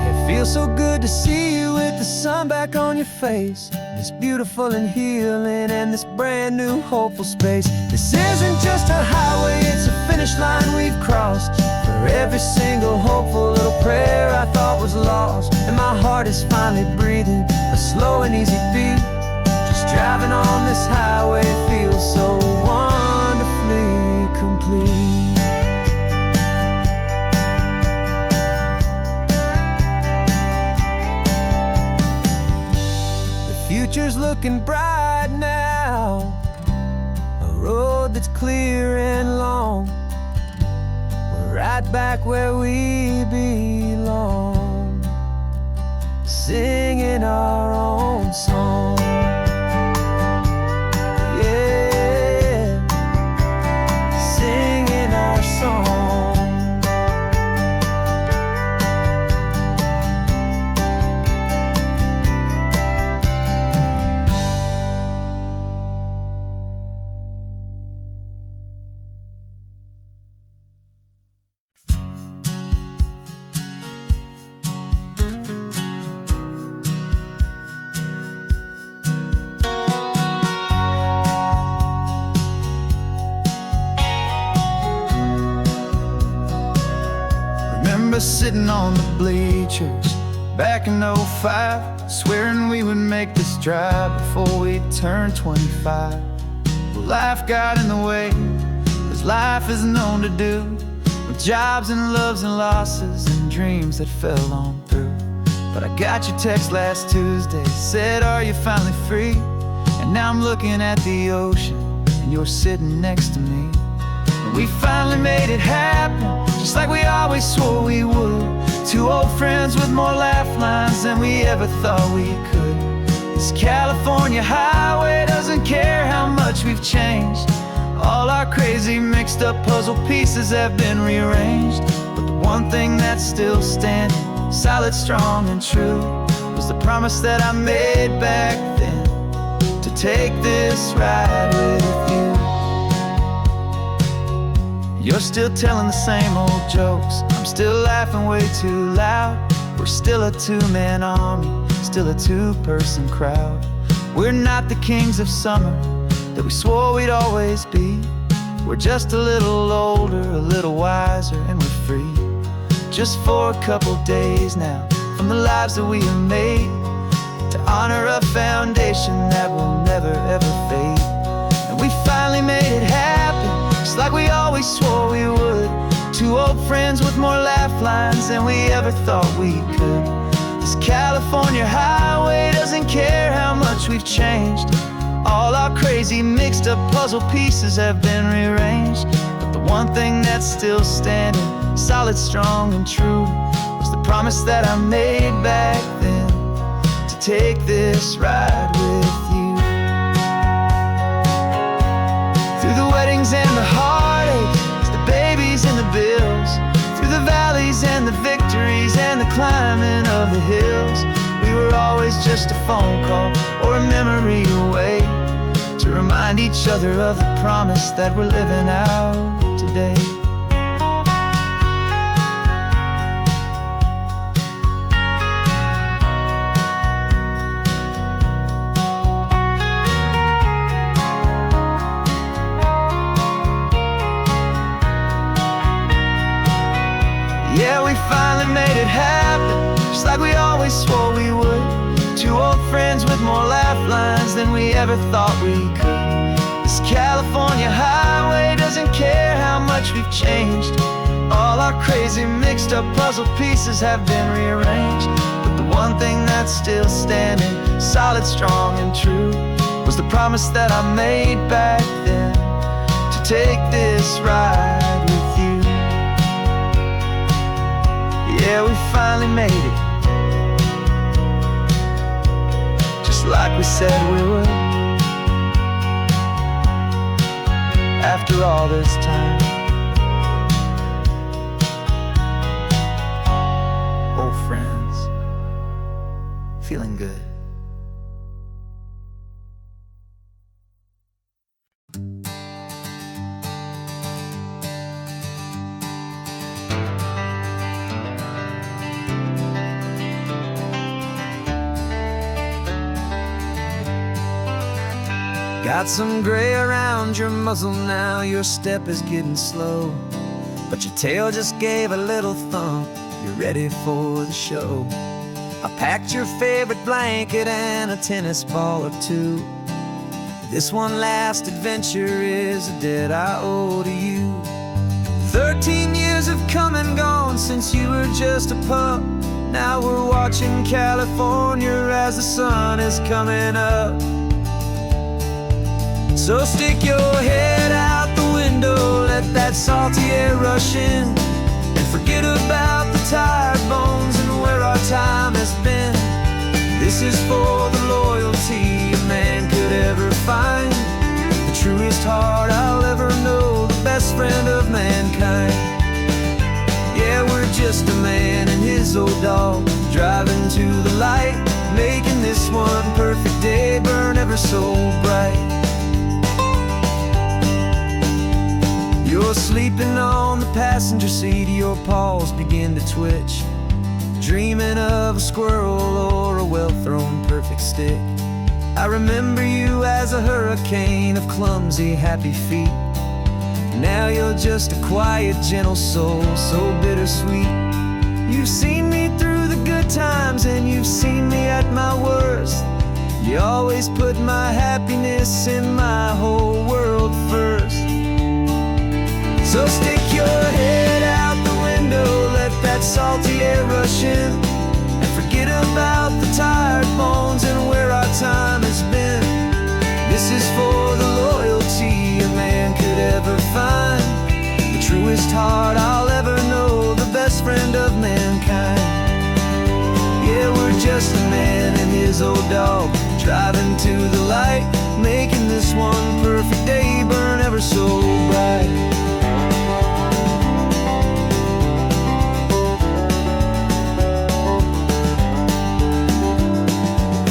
It feels so good to see you with the sun back on your face, this beautiful and healing and this brand new hopeful space. This isn't just a highway, it's a finish line we've crossed. For every single hopeful little prayer I thought was lost, and my heart is finally breathing a slow and easy beat. Just driving on this highway feels so wonderfully complete. Future's looking bright now, a road that's clear and long. We're right back where we belong, singing our own song. Yeah, singing our song. Sitting on the bleachers back in '05, swearing we would make this drive before we turned 25. But life got in the way, as life is known to do, with jobs and loves and losses and dreams that fell on through. But I got your text last Tuesday, said, are you finally free? And now I'm looking at the ocean, and you're sitting next to me. And we finally made it happen, just like we always swore we would. Two old friends with more laugh lines than we ever thought we could. This California highway doesn't care how much we've changed. All our crazy mixed up puzzle pieces have been rearranged. But the one thing that's still standing, solid, strong, and true, was the promise that I made back then, to take this ride with you. You're still telling the same old jokes, I'm still laughing way too loud. We're still a two-man army, still a two-person crowd. We're not the kings of summer that we swore we'd always be. We're just a little older, a little wiser, and we're free. Just for a couple days now, from the lives that we have made, to honor a foundation that will never ever fade. And we finally made it happen, just like we always swore we would. Two old friends with more laugh lines than we ever thought we could. This California highway doesn't care how much we've changed. All our crazy mixed up puzzle pieces have been rearranged. But the one thing that's still standing, solid, strong, and true, was the promise that I made back then, to take this ride with you. Through the weddings and the heartaches, the babies and the bills, through the valleys and the victories and the climbing of the hills, we were always just a phone call or a memory away, to remind each other of the promise that we're living out today. Yeah, we finally made it happen, just like we always swore we would. Two old friends with more laugh lines than we ever thought we could. This California highway doesn't care how much we've changed. All our crazy mixed up puzzle pieces have been rearranged. But the one thing that's still standing, solid, strong, and true, was the promise that I made back then, to take this ride with you. Yeah, we finally made it, just like we said we would. After all this time, old friends, feeling good. Got some gray around your muzzle now, your step is getting slow, but your tail just gave a little thump, you're ready for the show. I packed your favorite blanket and a tennis ball or two. This one last adventure is a debt I owe to you. 13 years have come and gone since you were just a pup. Now we're watching California as the sun is coming up. So stick your head out the window, let that salty air rush in, and forget about the tired bones and where our time has been. This is for the loyalty a man could ever find, the truest heart I'll ever know, the best friend of mankind. Yeah, we're just a man and his old dog, driving to the light, making this one perfect day burn ever so bright. You're sleeping on the passenger seat, your paws begin to twitch, dreaming of a squirrel or a well-thrown perfect stick. I remember you as a hurricane of clumsy, happy feet. Now you're just a quiet, gentle soul, so bittersweet. You've seen me through the good times and you've seen me at my worst. You always put my happiness in my whole world first. So stick your head out the window, let that salty air rush in, and forget about the tired bones and where our time has been. This is for the loyalty a man could ever find, the truest heart I'll ever know, the best friend of mankind. Yeah, we're just a man and his old dog, driving to the light, making this one perfect day burn ever so bright.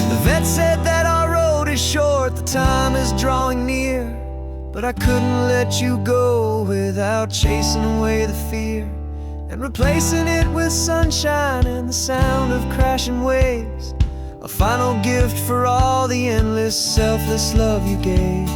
The vet said that our road is short, the time is drawing near, but I couldn't let you go without chasing away the fear and replacing it with sunshine and the sound of crashing waves, a final gift for all the endless, selfless love you gave.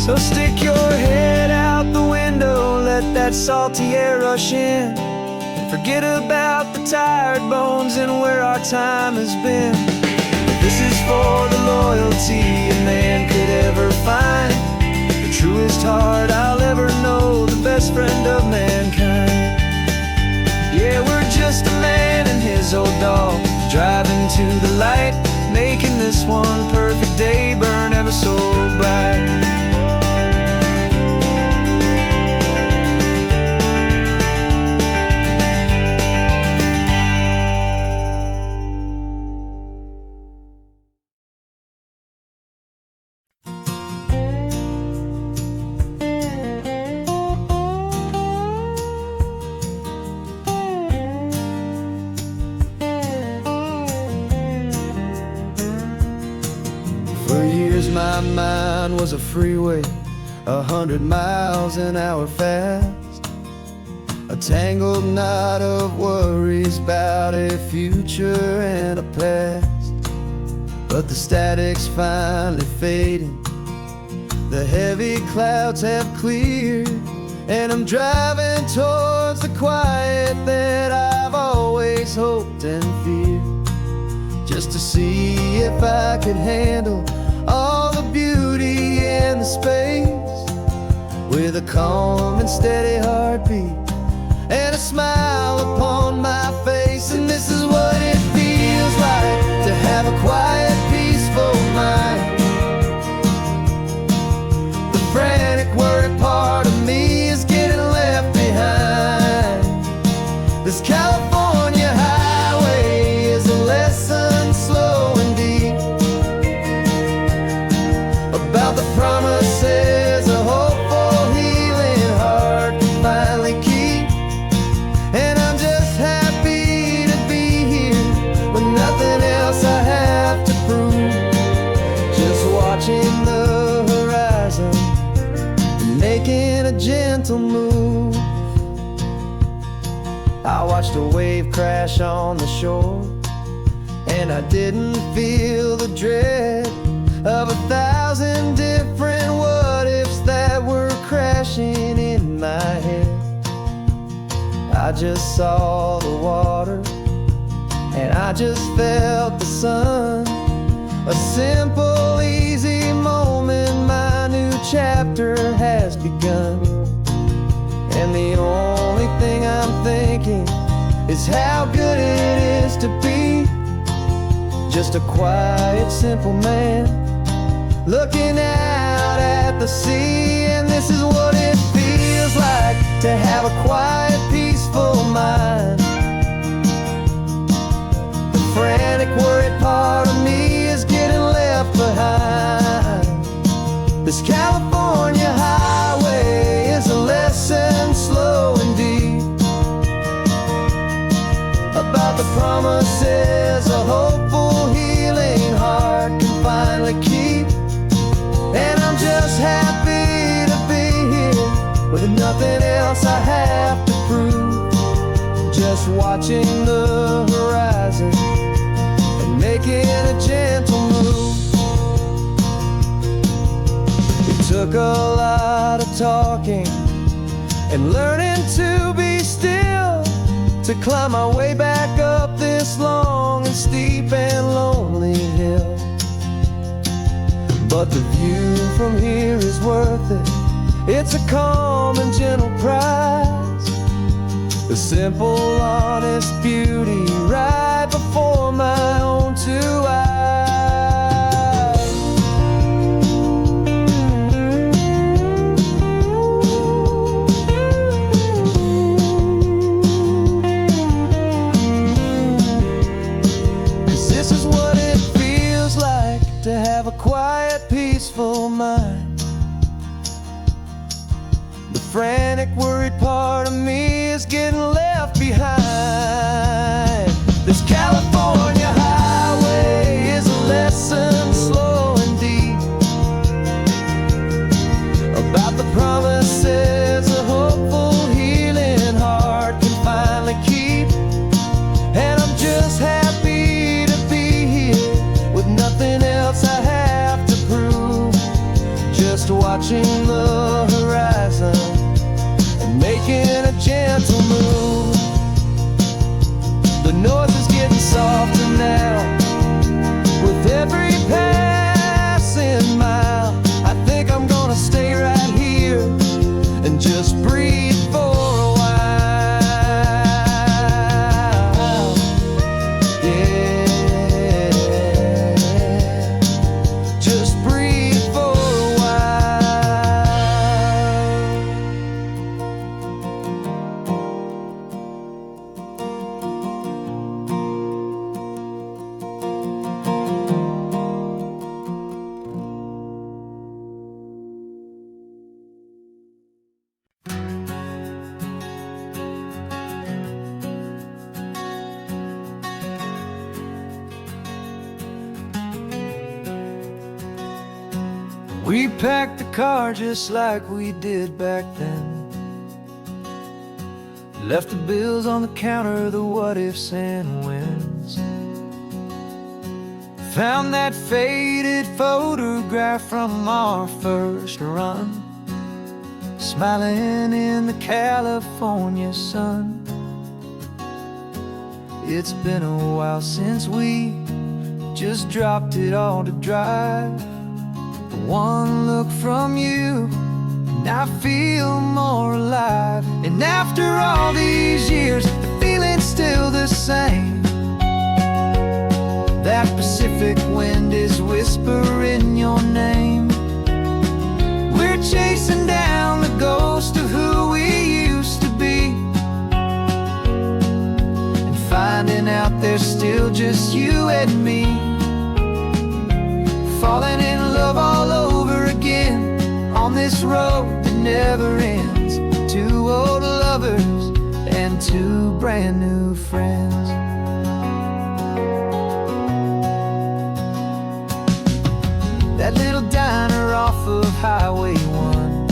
So stick your head out the window, let that salty air rush in, and forget about the tired bones and where our time has been. This is for the loyalty a man could ever find, the truest heart I'll ever know, the best friend of mankind. Yeah, we're just a man and his old dog, driving to the light, making this one perfect day burn ever so bright. For years my mind was a freeway, 100 miles an hour fast, a tangled knot of worries about a future and a past. But the static's finally fading, the heavy clouds have cleared, and I'm driving towards the quiet that I've always hoped and feared, just to see if I could handle all the beauty and the space, with a calm and steady heartbeat and a smile upon my face. And this is what it feels like to have a quiet, peaceful mind. The frantic, worried part of me is getting left behind. This California highway is a lesson slow and deep about the promises a hopeful, healing heart can finally keep. And I'm just happy to be here with nothing else I have to prove, just watching the horizon and making a gentle move. I watched a wave crash on the shore, and I didn't feel the dread of 1,000 different what-ifs that were crashing in my head. I just saw the water, and I just felt the sun. A simple, easy moment, my new chapter has begun. And the only thing I'm thinking is how good it is to be just a quiet, simple man looking out at the sea. And this is what it feels like to have a quiet, peaceful mind. The frantic, worried part of me is getting left behind. This California highway is a lesson slow and deep about the promises a hopeful, healing heart can finally keep. And I'm just happy to with nothing else I have to prove. Just watching the horizon and making a gentle move. It took a lot of talking and learning to be still, to climb my way back up this long and steep and lonely hill. But the view from here is worth it. It's a calm and gentle prize, the simple, honest beauty right before my own two eyes. 'Cause this is what it feels like to have a quiet, peaceful mind. The frantic, worried part of me is getting left behind. This California highway is a lesson slow and deep about the promises a hopeful, healing heart can finally keep. And I'm just happy to be here with nothing else I have to prove. Just watching the horizon and making a gentle move. The noise is getting softer now with every passing mile. I think I'm gonna stay right here and just breathe for a while. Yeah, just breathe for a while. We packed the car just like we did back then. Left the bills on the counter, the what ifs and whens. Found that faded photograph from our first run, smiling in the California sun. It's been a while since we just dropped it all to drive. One look from you and I feel more alive. And after all these years, the feeling's still the same. That Pacific wind is whispering your name. We're chasing down the ghost of who we used to be, and finding out there's still just you and me. Falling in love all over again on this road that never ends. Two old lovers and two brand new friends. That little diner off of Highway 1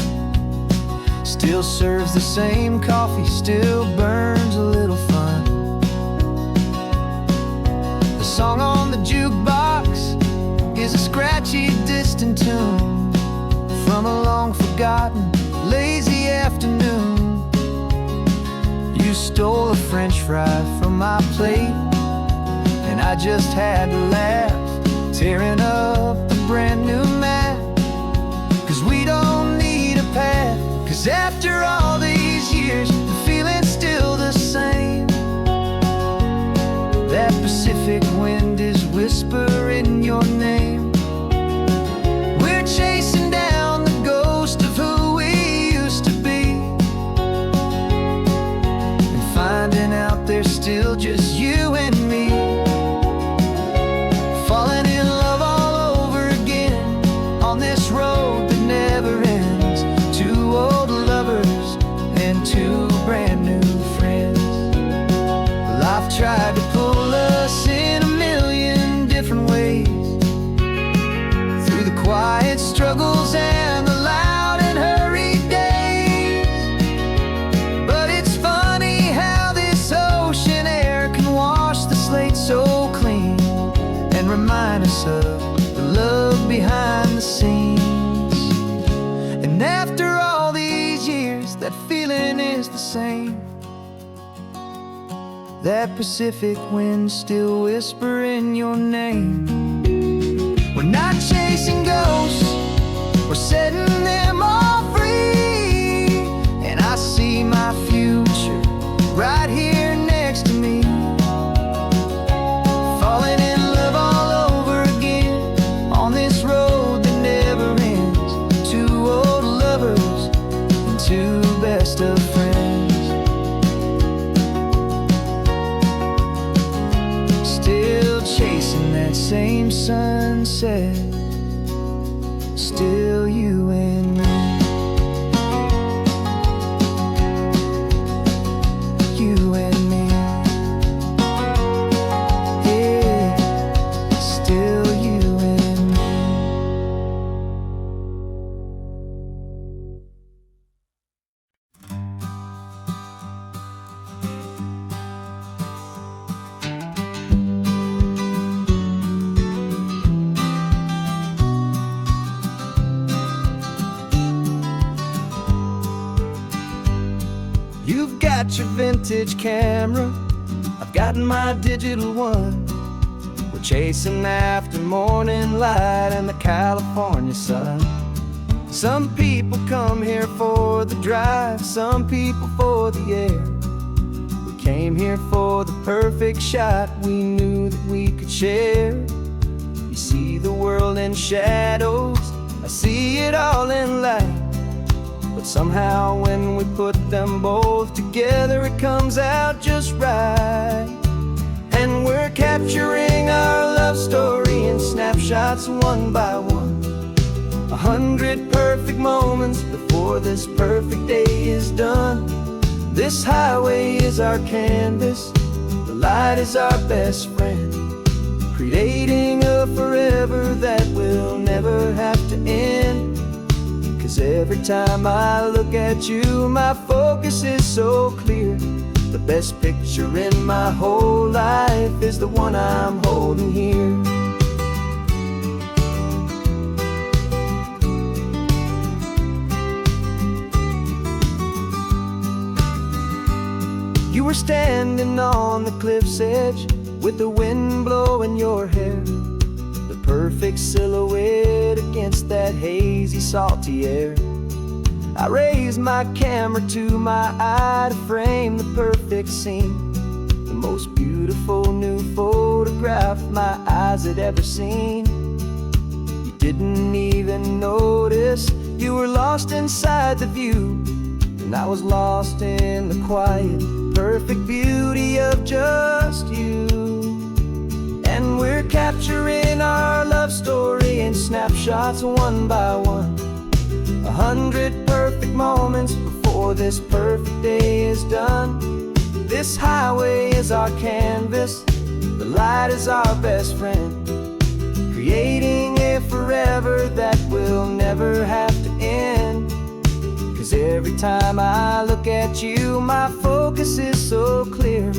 still serves the same coffee, still burns a little fun. The song on the jukebox is a scratchy, distant tune from a long-forgotten, lazy afternoon. You stole a French fry from my plate, and I just had to laugh, tearing up the brand new map. 'Cause we don't need a path, 'cause after all these years, the feeling's still the same. That Pacific wind is whispering your name. We're chasing down the ghost of who we used to be, and finding out there's still just you and me. Falling in love all over again on this road that never ends. Two old lovers that feeling is the same. That Pacific wind still whispering your name. We're not chasing ghosts, we're setting them all free. And I see my future right here next to me, falling in love all over again on this road that never ends. Two old lovers and two best of friends, still chasing that same sunset, still you and me. You and me, yeah, still you and me. You've got your vintage camera, I've got my digital one. We're chasing after morning light and the California sun. Some people come here for the drive, some people for the air. We came here for the perfect shot we knew that we could share. You see the world in shadows, I see it all in light. But somehow when we put them both together, it comes out just right. And we're capturing our love story in snapshots one by one. 100 perfect moments before this perfect day is done. This highway is our canvas, the light is our best friend, creating a forever that will never have to end. 'Cause every time I look at you, my focus is so clear. The best picture in my whole life is the one I'm holding here. You were standing on the cliff's edge with the wind blowing your hair, the perfect silhouette against that hazy, salty air. I raised my camera to my eye to frame the perfect scene, the most beautiful new photograph my eyes had ever seen. You didn't even notice you were lost inside the view, and I was lost in the quiet, perfect beauty of just you. And we're capturing our love story in snapshots one by one. 100 perfect moments before this perfect day is done. This highway is our canvas, the light is our best friend, creating a forever that will never have to end. 'Cause every time I look at you, my focus is so clear.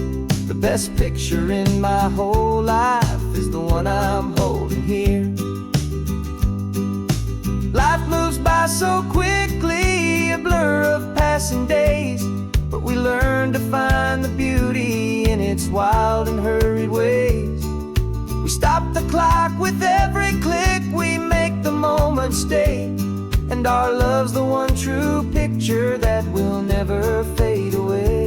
The best picture in my whole life is the one I'm holding here. Life moves by so quickly, a blur of passing days, but we learn to find the beauty in its wild and hurried ways. We stop the clock with every click, we make the moment stay, and our love's the one true picture that will never fade away.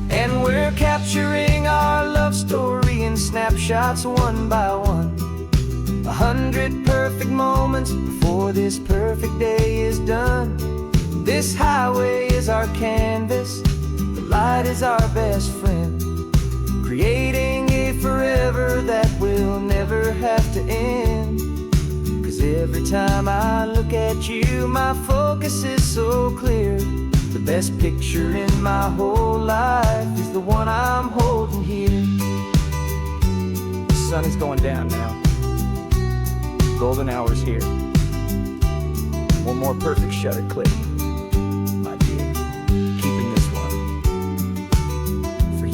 And we're capturing our love story in snapshots one by one. 100 perfect moments before this perfect day is done. This highway is our canvas, the light is our best friend, creating a forever that will never have to end. 'Cause every time I look at you, my focus is so clear. The best picture in my whole life is the one I'm holding here. The sun is going down now. Golden hour's here. One more perfect shutter click, my dear. Keeping this one for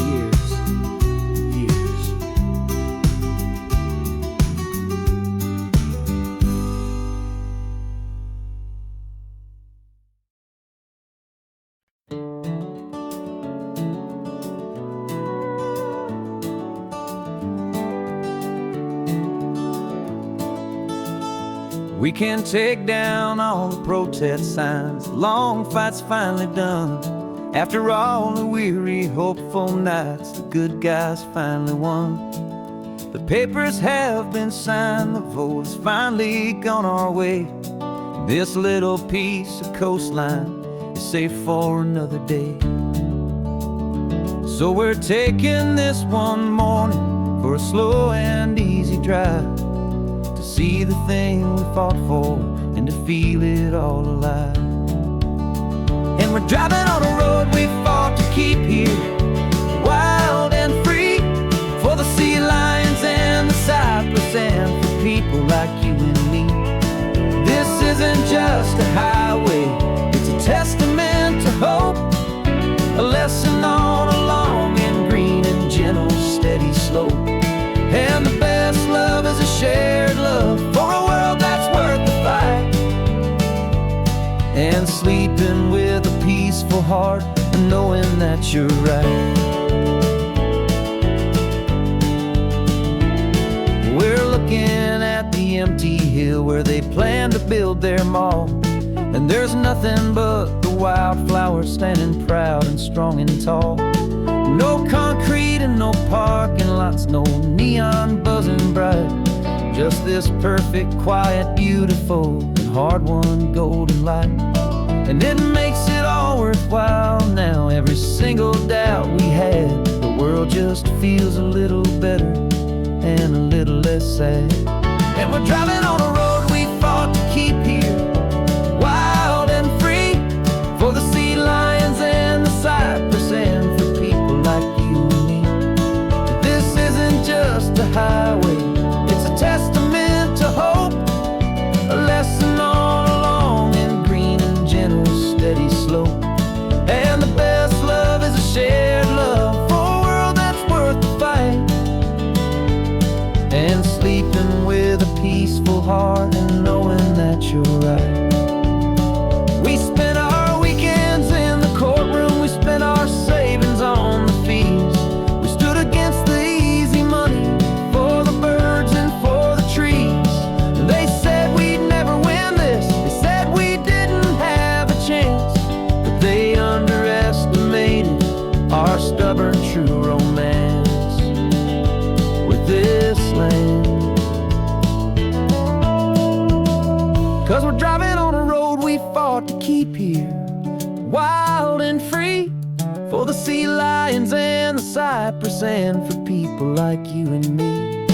We can take down all the protest signs. The long fight's finally done. After all the weary, hopeful nights, the good guys finally won. The papers have been signed, the vote has finally gone our way. This little piece of coastline is safe for another day. So we're taking this one morning for a slow and easy drive, to see the thing we fought for and to feel it all alive. And we're driving on a road we fought to keep here, wild and free, for the sea lions and the cypress and for people like you and me. This isn't just a highway, it's a testament to hope, a lesson on a long and green and gentle steady slope. And the best love is a shared love for a world that's worth the fight, and sleeping with a peaceful heart and knowing that you're right. We're looking at the empty hill where they plan to build their mall, and there's nothing but the wildflowers standing proud and strong and tall. No concrete and no parking lots, no neon buzzing bright, just this perfect, quiet, beautiful, and hard-won golden light. And it makes it all worthwhile now. Every single doubt we had, the world just feels a little better and a little less sad. And we're driving on a road we fought to keep here, wild and free, for the sea lions and the cypress and for people like you and me. This isn't just a highway, it's a testament to hope, a lesson on a long and green and gentle steady slope. And the best love is a shared love for a world that's worth the fight, and sleeping with a peaceful heart and knowing that you're right. We spent our weekends in the courtroom, we spent our savings on the fees. We stood against the easy money for the birds and for the trees. And they said we'd never win this, they said we didn't have a chance, but they underestimated our stubborn true romance with this land. 'Cause we're driving on a road we fought to keep here, wild and free, for the sea lions and the cypress and for people like you and me.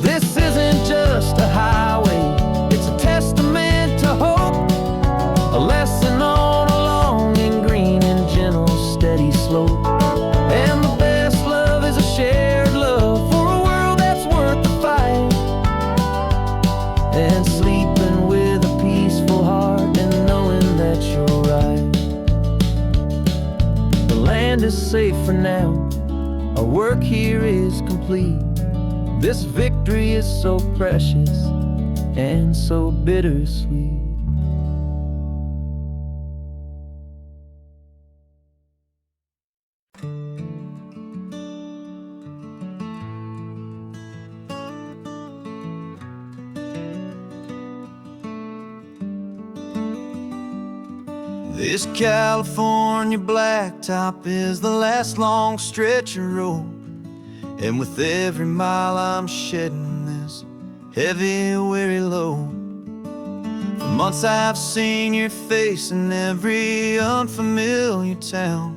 This isn't just a highway, it's a testament to hope, a lesson on a long and green and gentle steady slope. And the best love is a shared love for a world that's worth the fight, and sleeping with a peaceful heart and knowing that you're right. The land is safe for now, our work here is complete. This victory is so precious and so bittersweet. This California blacktop is the last long stretch of road, and with every mile I'm shedding this heavy, weary load. For months I've seen your face in every unfamiliar town,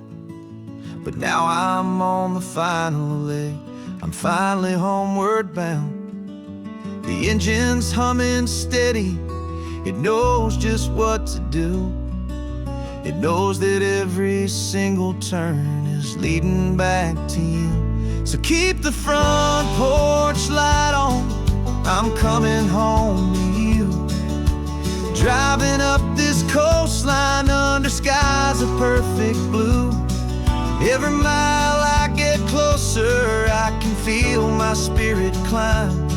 but now I'm on the final leg, I'm finally homeward bound. The engine's humming steady, it knows just what to do. It knows that every single turn is leading back to you. So keep the front porch light on, I'm coming home to you. Driving up this coastline under skies of perfect blue. Every mile I get closer, I can feel my spirit climb,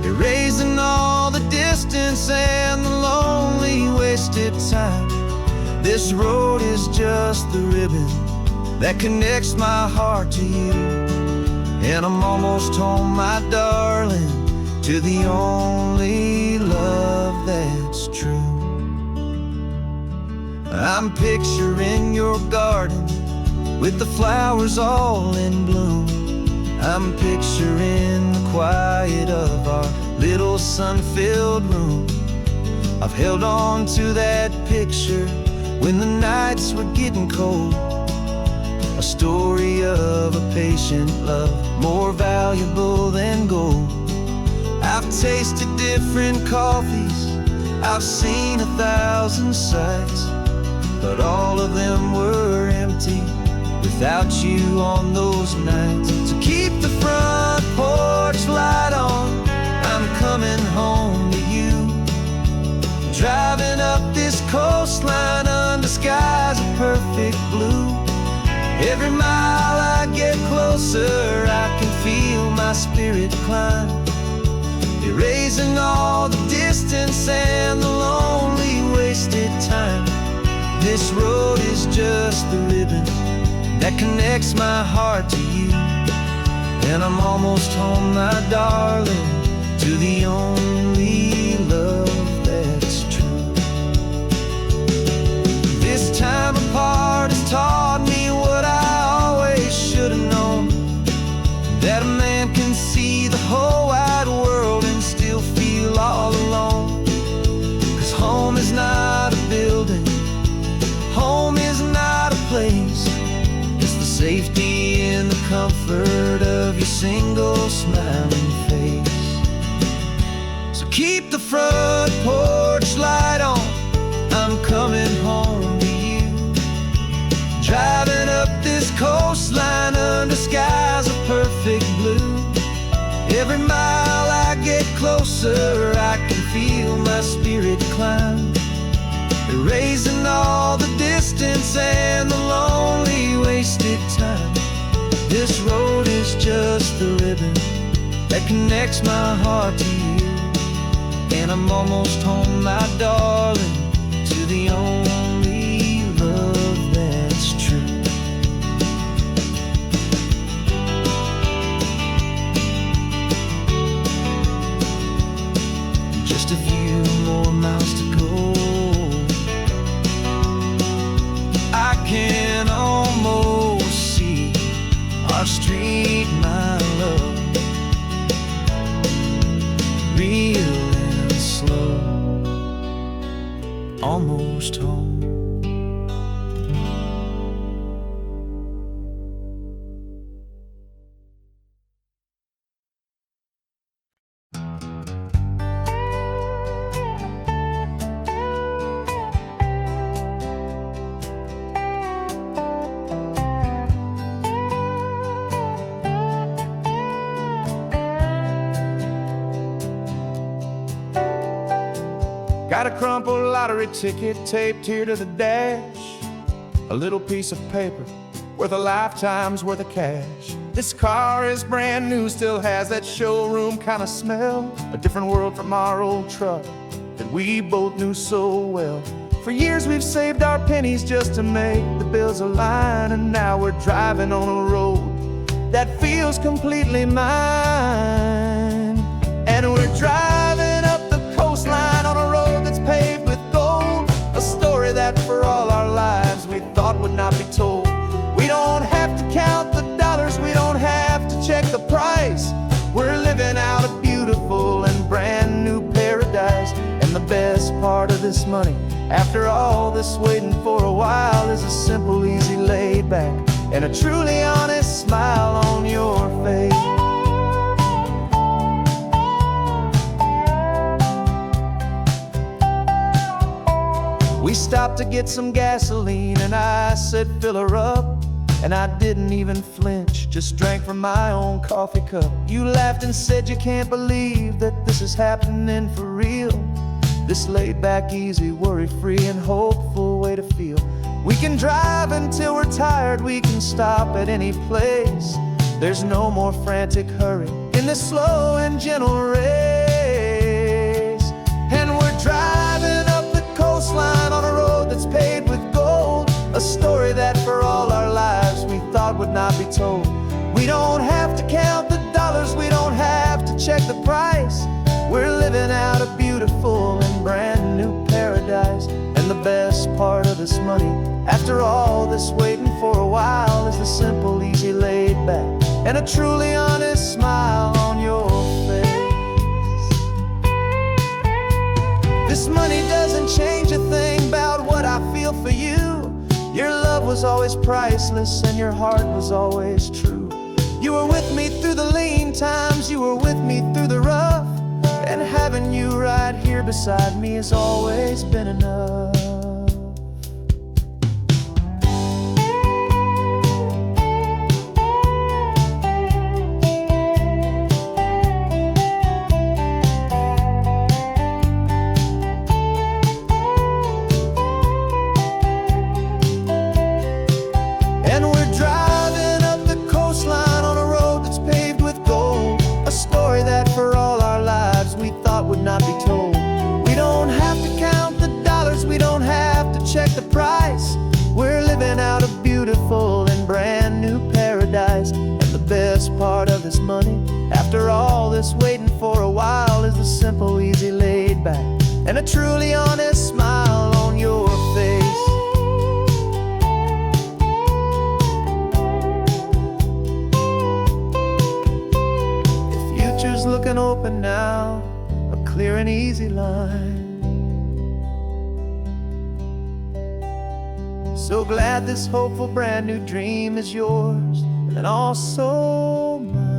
erasing all the distance and the lonely wasted time. This road is just the ribbon that connects my heart to you, and I'm almost home, my darling, to the only love that's true. I'm picturing your garden with the flowers all in bloom. I'm picturing the quiet of our little sun-filled room. I've held on to that picture when the nights were getting cold. A story of a patient love, more valuable than gold. I've tasted different coffees, I've seen 1,000 sights, but all of them were empty without you on those nights. So keep the front porch light on, I'm coming home to you. Driving up this coastline under skies of perfect blue. Every mile I get closer, I can feel my spirit climb, erasing all the distance and the lonely wasted time. This road is just the ribbon that connects my heart to you. And I'm almost home, my darling, to the only love that's true. This time apart has taught me what I always should have known, that a man can see the whole wide world and still feel all alone. 'Cause home is not a building, home is not a place, it's the safety and the comfort of your single smiling face. So keep the front porch light on, I'm coming home to you. Driving up this coastline under skies of perfect blue. Every mile I get closer, I can feel my spirit climb, erasing all the distance and the lonely wasted time. This road is just the ribbon that connects my heart to you. And I'm almost home, my darling, to the only love that's true. Just a few more miles to go, I can almost see our street, my love, real and slow, almost home. Got a crumpled lottery ticket taped here to the dash, a little piece of paper worth a lifetime's worth of cash. This car is brand new, still has that showroom kind of smell, a different world from our old truck that we both knew so well. For years we've saved our pennies just to make the bills align, and now we're driving on a road that feels completely mine. And we're driving up the coastline on a road that's paved with gold, a story that for all our lives we thought would not be told. We don't have to count the dollars, we don't have to check the price. We're living out a beautiful and brand new paradise. And the best part of this money, after all this waiting for a while, is a simple, easy, laid back, and a truly honest smile on your face. We stopped to get some gasoline and I said fill her up, and I didn't even flinch, just drank from my own coffee cup. You laughed and said you can't believe that this is happening for real. This laid back, easy, worry-free and hopeful way to feel. We can drive until we're tired, we can stop at any place. There's no more frantic hurry in this slow and gentle race. And we're driving up the coastline on a road that's paved with gold, a story that for all our lives we thought would not be told. We don't have to count the dollars, we don't have to check the price. We're living out a beautiful and brand money. After all this waiting for a while is the simple, easy, laid back, and a truly honest smile on your face. This money doesn't change a thing about what I feel for you. Your love was always priceless and your heart was always true. You were with me through the lean times, you were with me through the rough, and having you right here beside me has always been enough. And we're driving up the coastline on a road that's paved with gold, a story that for all our lives we thought would not be told. We don't have to count the dollars, we don't have to check the price. We're living out a beautiful and brand new paradise. And the best part of this money, after all this waiting for a while, is the simple, easy, laid back, and a truly honest smile on your face. Looking open now, a clear and easy line. So glad this hopeful brand new dream is yours and also mine.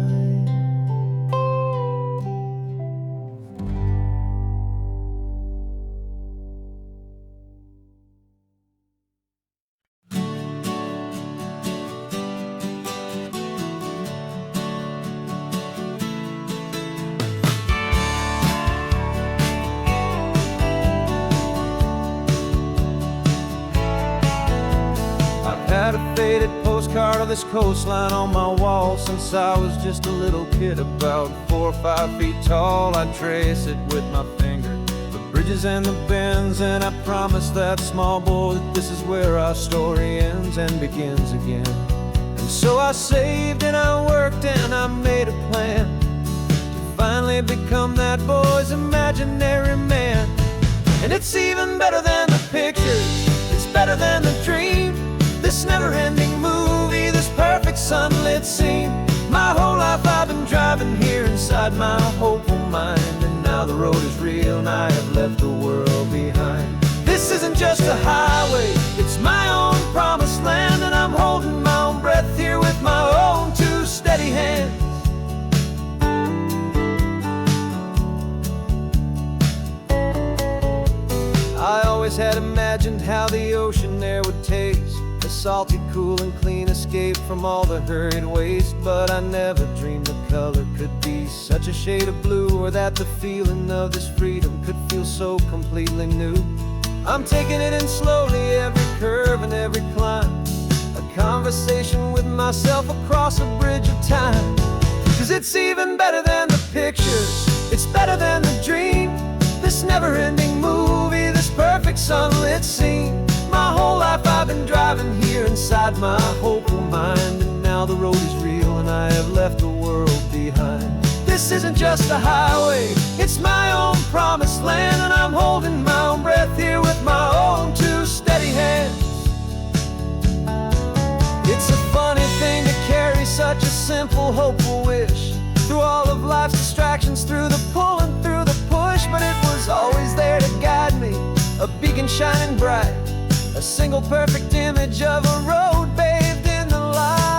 Had a faded postcard of this coastline on my wall since I was just a little kid, about 4 or 5 feet tall. I trace it with my finger, the bridges and the bends, and I promised that small boy that this is where our story ends and begins again. And so I saved and I worked and I made a plan to finally become that boy's imaginary man. And it's even better than the pictures, it's better than the dream, this never-ending movie, this perfect sunlit scene. My whole life I've been driving here inside my hopeful mind, and now the road is real and I have left the world behind. This isn't just a highway, it's my own promised land, and I'm holding my own breath here with my own 2 steady hands. I always had imagined how the ocean there would taste, a salty, cool and clean escape from all the hurried waste. But I never dreamed the color could be such a shade of blue, or that the feeling of this freedom could feel so completely new. I'm taking it in slowly, every curve and every climb, a conversation with myself across a bridge of time. 'Cause it's even better than the pictures, it's better than the dream, this never-ending movie, this perfect sunlit scene. My whole life I've been driving here inside my hopeful mind, and now the road is real and I have left the world behind. This isn't just a highway, it's my own promised land, and I'm holding my own breath here with my own 2 steady hands. It's a funny thing to carry such a simple, hopeful wish through all of life's distractions, through the pull and through the push, but it was always there to guide me, a beacon shining bright, a single perfect image of a road bathed in the light.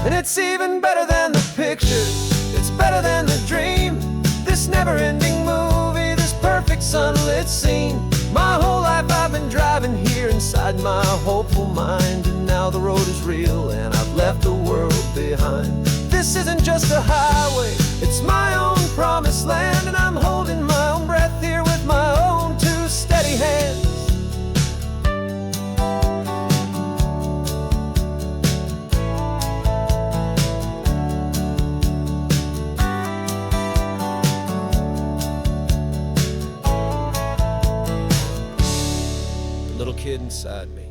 And it's even better than the pictures, it's better than the dream, this never-ending movie, this perfect sunlit scene. My whole life I've been driving here inside my hopeful mind, and now the road is real and I've left the world behind. This isn't just a highway, it's my own promised land, and I'm holding my own breath here with my own 2 steady hands. Kid inside me.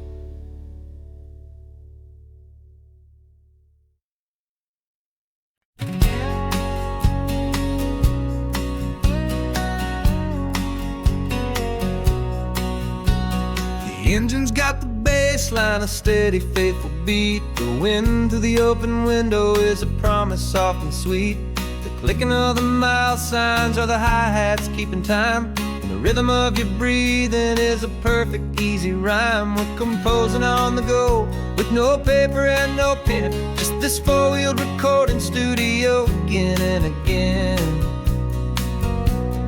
The engine's got the bass line, a steady, faithful beat. The wind through the open window is a promise soft and sweet. The clicking of the mile signs are the hi-hats keeping time. And the rhythm of your breathing is a perfect, easy rhyme. We're composing on the go with no paper and no pen, just this four-wheeled recording studio again and again.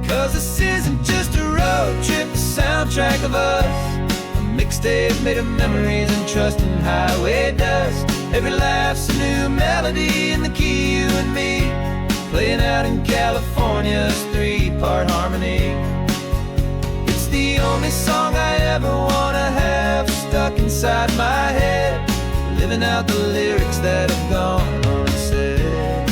'Cause this isn't just a road trip, the soundtrack of us. Mixtape made of memories and trust in highway dust. Every laugh's a new melody in the key, you and me, playing out in California's three-part harmony. It's the only song I ever wanna have stuck inside my head, living out the lyrics that have gone unsaid.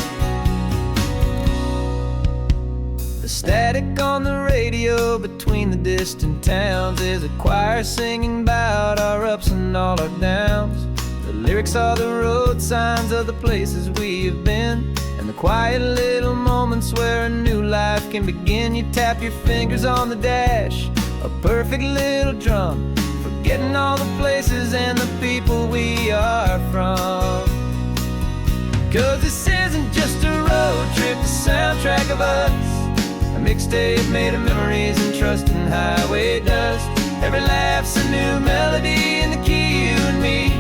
The static on the radio between the distant towns is a choir singing about our ups and all our downs. The lyrics are the road signs of the places we have been, and the quiet little moments where a new life can begin. You tap your fingers on the dash, a perfect little drum, forgetting all the places and the people we are from. 'Cause this isn't just a road trip, the soundtrack of us. Mixtape made of memories and trust in highway dust. Every laugh's a new melody in the key, you and me,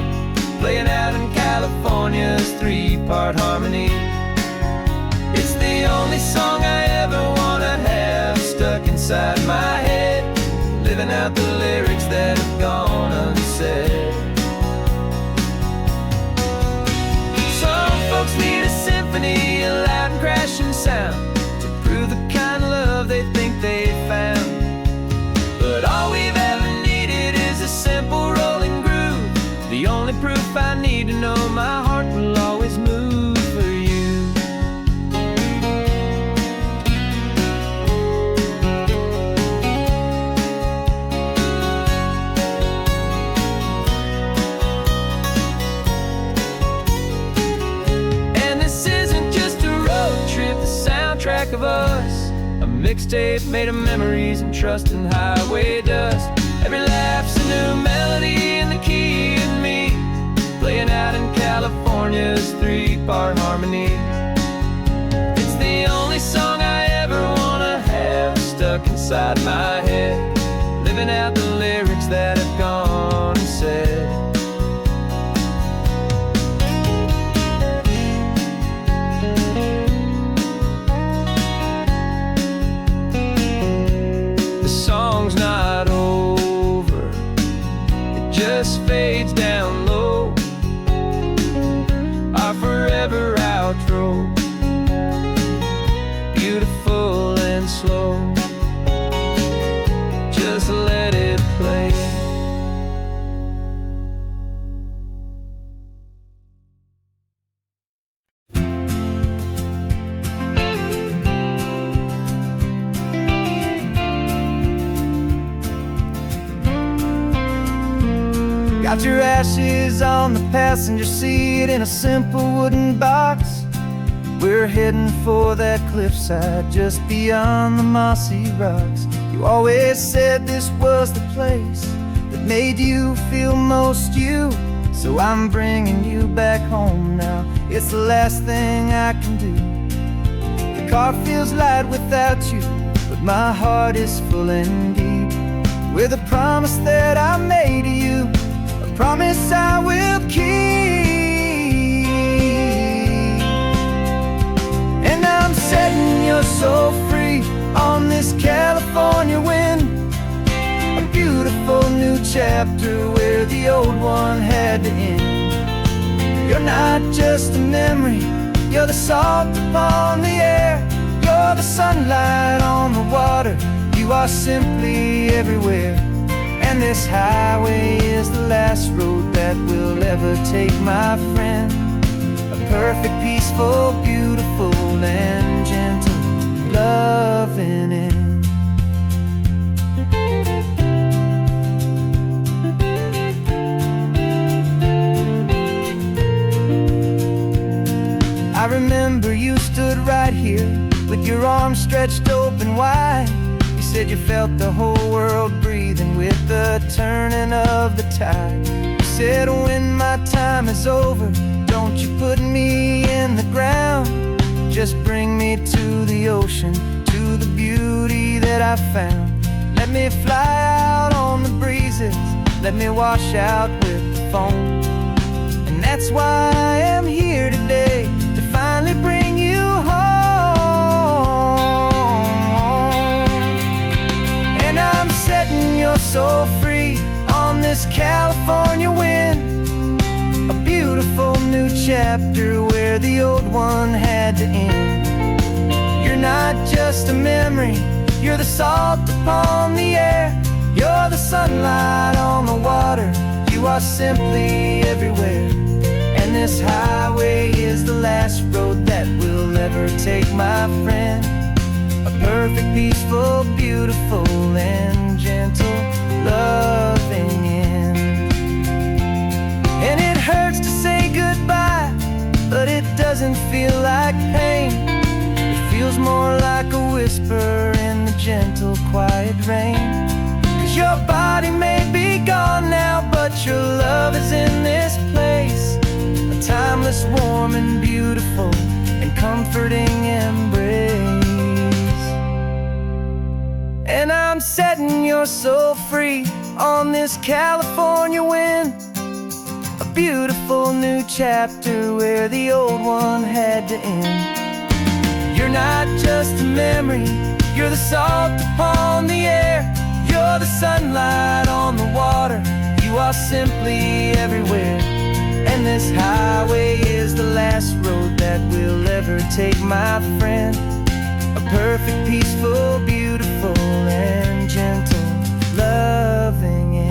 playing out in California's three-part harmony. It's the only song I ever wanna have stuck inside my head, living out the lyrics that have gone unsaid. Some folks need a symphony, a loud and crashing sound, the kind of love they think they found. But all we've ever needed is a simple rolling groove, the only proof I need to know my heart will always move for you. And this isn't just a road trip, the soundtrack of us. A mixtape made of memories and trust in highway dust. Every laugh's a new melody in the key, and me, playing out in California's three-part harmony. It's the only song I ever wanna have stuck inside my head, living out the lyrics that have gone unsaid. Song's not over, it just fades down low, our forever outro, beautiful and slow, just let it play. Got your ashes on the passenger seat in a simple wooden box. We're heading for that cliffside just beyond the mossy rocks. You always said this was the place that made you feel most you, so I'm bringing you back home now. It's the last thing I can do. The car feels light without you, but my heart is full and deep with a promise that I made to you, a promise I will keep. And I'm setting your soul free on this California wind, a beautiful new chapter where the old one had to end. You're not just a memory, you're the salt upon the air, you're the sunlight on the water, you are simply everywhere. And this highway is the last road that we'll ever take, my friend. A perfect, peaceful, beautiful, and gentle loving end. I remember you stood right here with your arms stretched open wide. You said you felt the whole world breathing with the turning of the tide. You said, when my time is over, don't you put me in the ground. Just bring me to the ocean, to the beauty that I found. Let me fly out on the breezes, let me wash out with the foam. And that's why I am here today, to finally bring you home. And I'm setting your soul free on this California wind, a beautiful new chapter where the old one had to end. You're not just a memory, you're the salt upon the air. You're the sunlight on the water, you are simply everywhere. And this highway is the last road that will ever take, my friend. A perfect, peaceful, beautiful, and gentle, loving end. And it hurts to say goodbye, but it doesn't feel like pain. It feels more like a whisper in the gentle, quiet rain. 'Cause your body may be gone now, but your love is in this place, a timeless, warm, and beautiful, and comforting embrace. And I'm setting your soul free on this California wind, a beautiful new chapter where the old one had to end. You're not just a memory, you're the salt upon the air. You're the sunlight on the water, you are simply everywhere. And this highway is the last road that we'll ever take, my friend. A perfect, peaceful, beautiful, and gentle, loving end.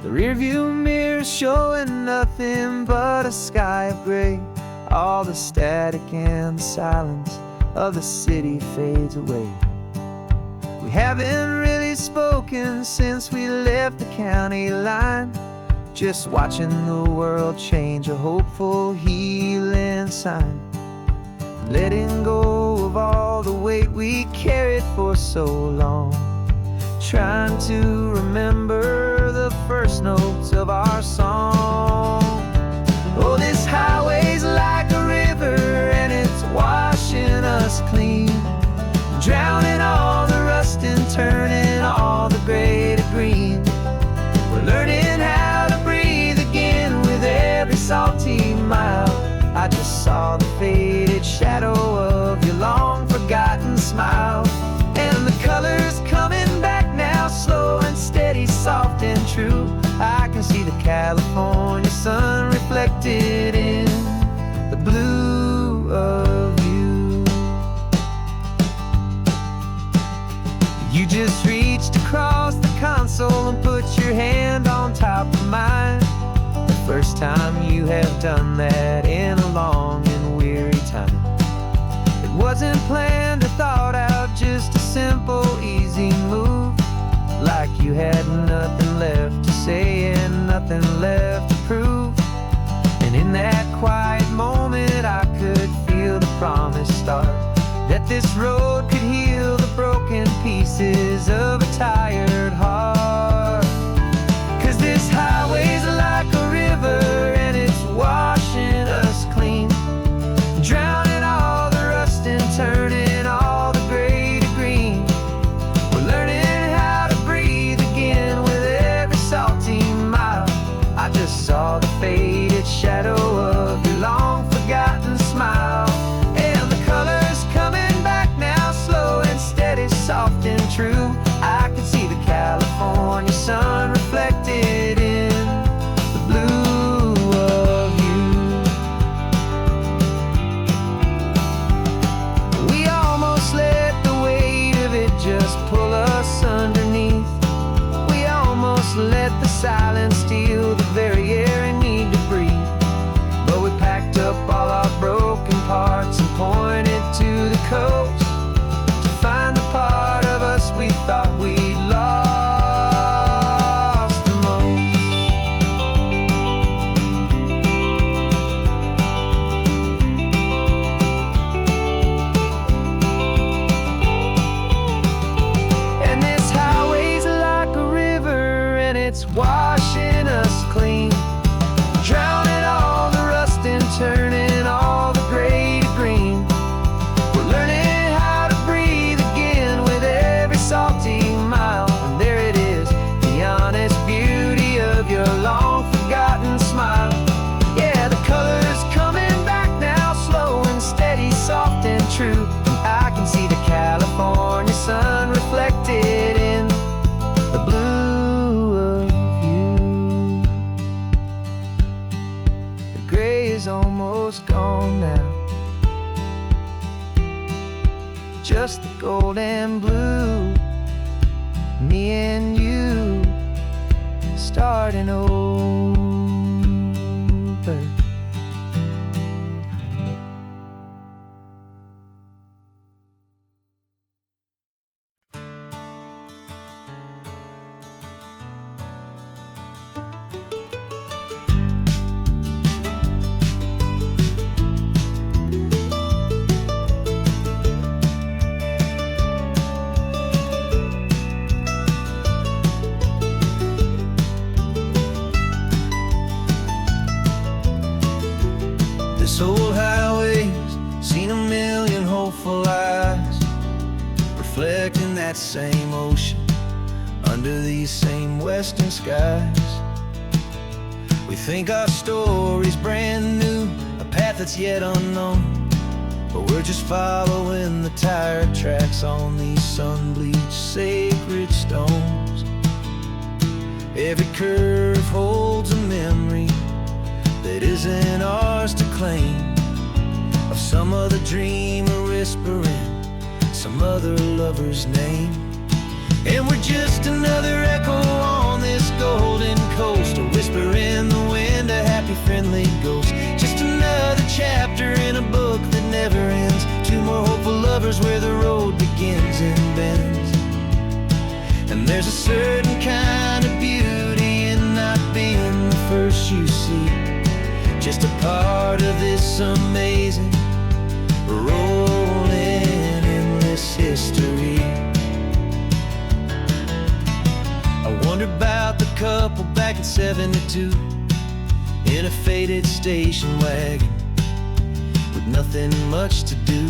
The rearview mirror showing nothing but a sky of gray. All the static and the silence of the city fades away. We haven't really spoken since we left the county line, just watching the world change, a hopeful healing sign. Letting go of all the weight we carried for so long, trying to remember the first notes of our song. Oh, this highway's like a river and it's washing us clean, drowning all the rust and turning all the gray to green. We're learning how to breathe again with every salty mile. I just saw the faded shadow of your long forgotten smile, and the colors coming back now, slow and steady, soft and true. I can see the California sun reflected in the blue of you. You just reached across the console and put your hand on top of mine. The first time you have done that in a long and weary time. It wasn't planned or thought out, just a simple, easy move. Like you had nothing left to say and nothing left to prove. And in that quiet moment I could feel the promise start, that this road could heal the broken pieces of a tired heart. 'Cause this highway's like a river and it's washing us clean, drowning all the rust and turning all the gray to green. We're learning how to breathe again with every salty mile. I just saw the faded shadow of your long forgotten smile, and the colors coming back now, slow and steady, soft and true. I can see the California sun reflected in the blue of you. We almost let the way coast to find the part of us we thought we lost the most. And this highway's like a river, and it's washing us clean, drowning all the rust and turning all the gray to green. We're learning how to breathe again with every salty mile. And there it is, the honest beauty of your long-forgotten smile. Yeah, the color's coming back now, slow and steady, soft and true. And I can see the California sun reflected in the blue of you. The gray is almost gone now, just the gold and blue. Me and you starting over. This old highway's seen a million hopeful eyes, reflecting that same ocean under these same western skies. We think our story's brand new, a path that's yet unknown, but we're just following the tire tracks on these sun-bleached sacred stones. Every curve holds a memory that isn't ours to claim, of some other dreamer whispering some other lover's name. And we're just another echo on this golden coast, a whisper in the wind, a happy friendly ghost. Just another chapter in a book that never ends, two more hopeful lovers where the road begins and bends. And there's a certain kind of beauty in not being the first you see, just a part of this amazing, rolling, endless history. I wonder about the couple back in '72 in a faded station wagon with nothing much to do.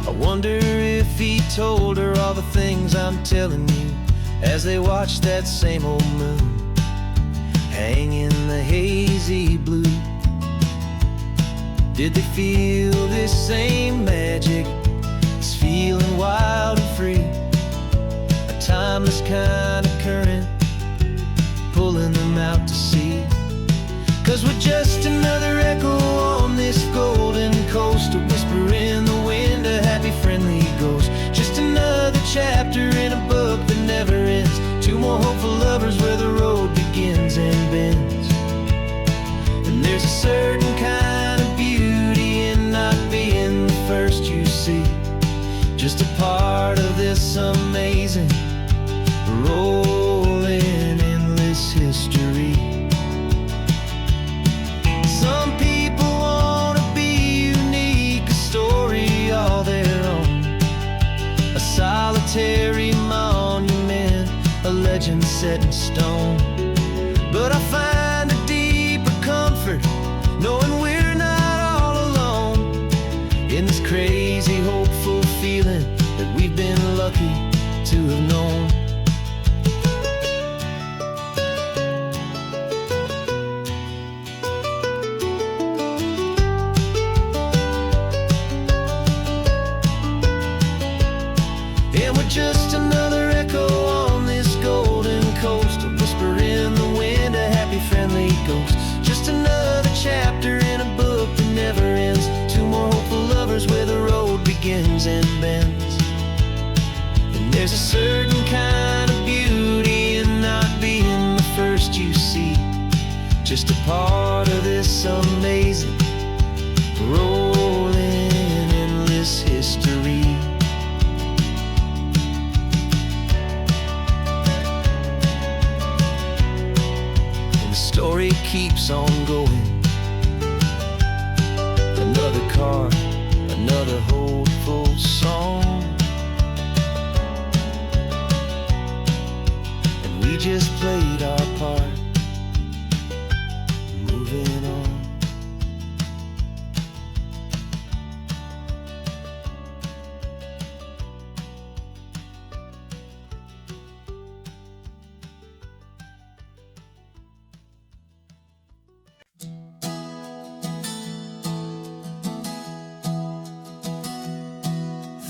I wonder if he told her all the things I'm telling you as they watched that same old moon hang in the hazy blue. Did they feel this same magic, this feeling wild and free, a timeless kind of current pulling them out to sea? 'Cause we're just another echo on this golden coast, a whisper in the wind, a happy friendly ghost. Just another chapter in a book that never ends, two more hopeful lovers where the road begins and bends. And there's a certain kind of beauty in not being the first you see, just a part of this amazing, rolling, endless history. Some people wanna be unique, a story all their own, a solitary monument, a legend set in stone. But I find a deeper comfort knowing we're not all alone in this crazy, hopeful feeling that we've been lucky to have known. And we're just another echo on this golden coast, a whisper in the wind, a happy friendly ghost. Just another chapter in a book that never ends, two more hopeful lovers where the road begins and bends. And there's a certain kind keeps on going. Another car, another hopeful song, and we just played our part, moving on.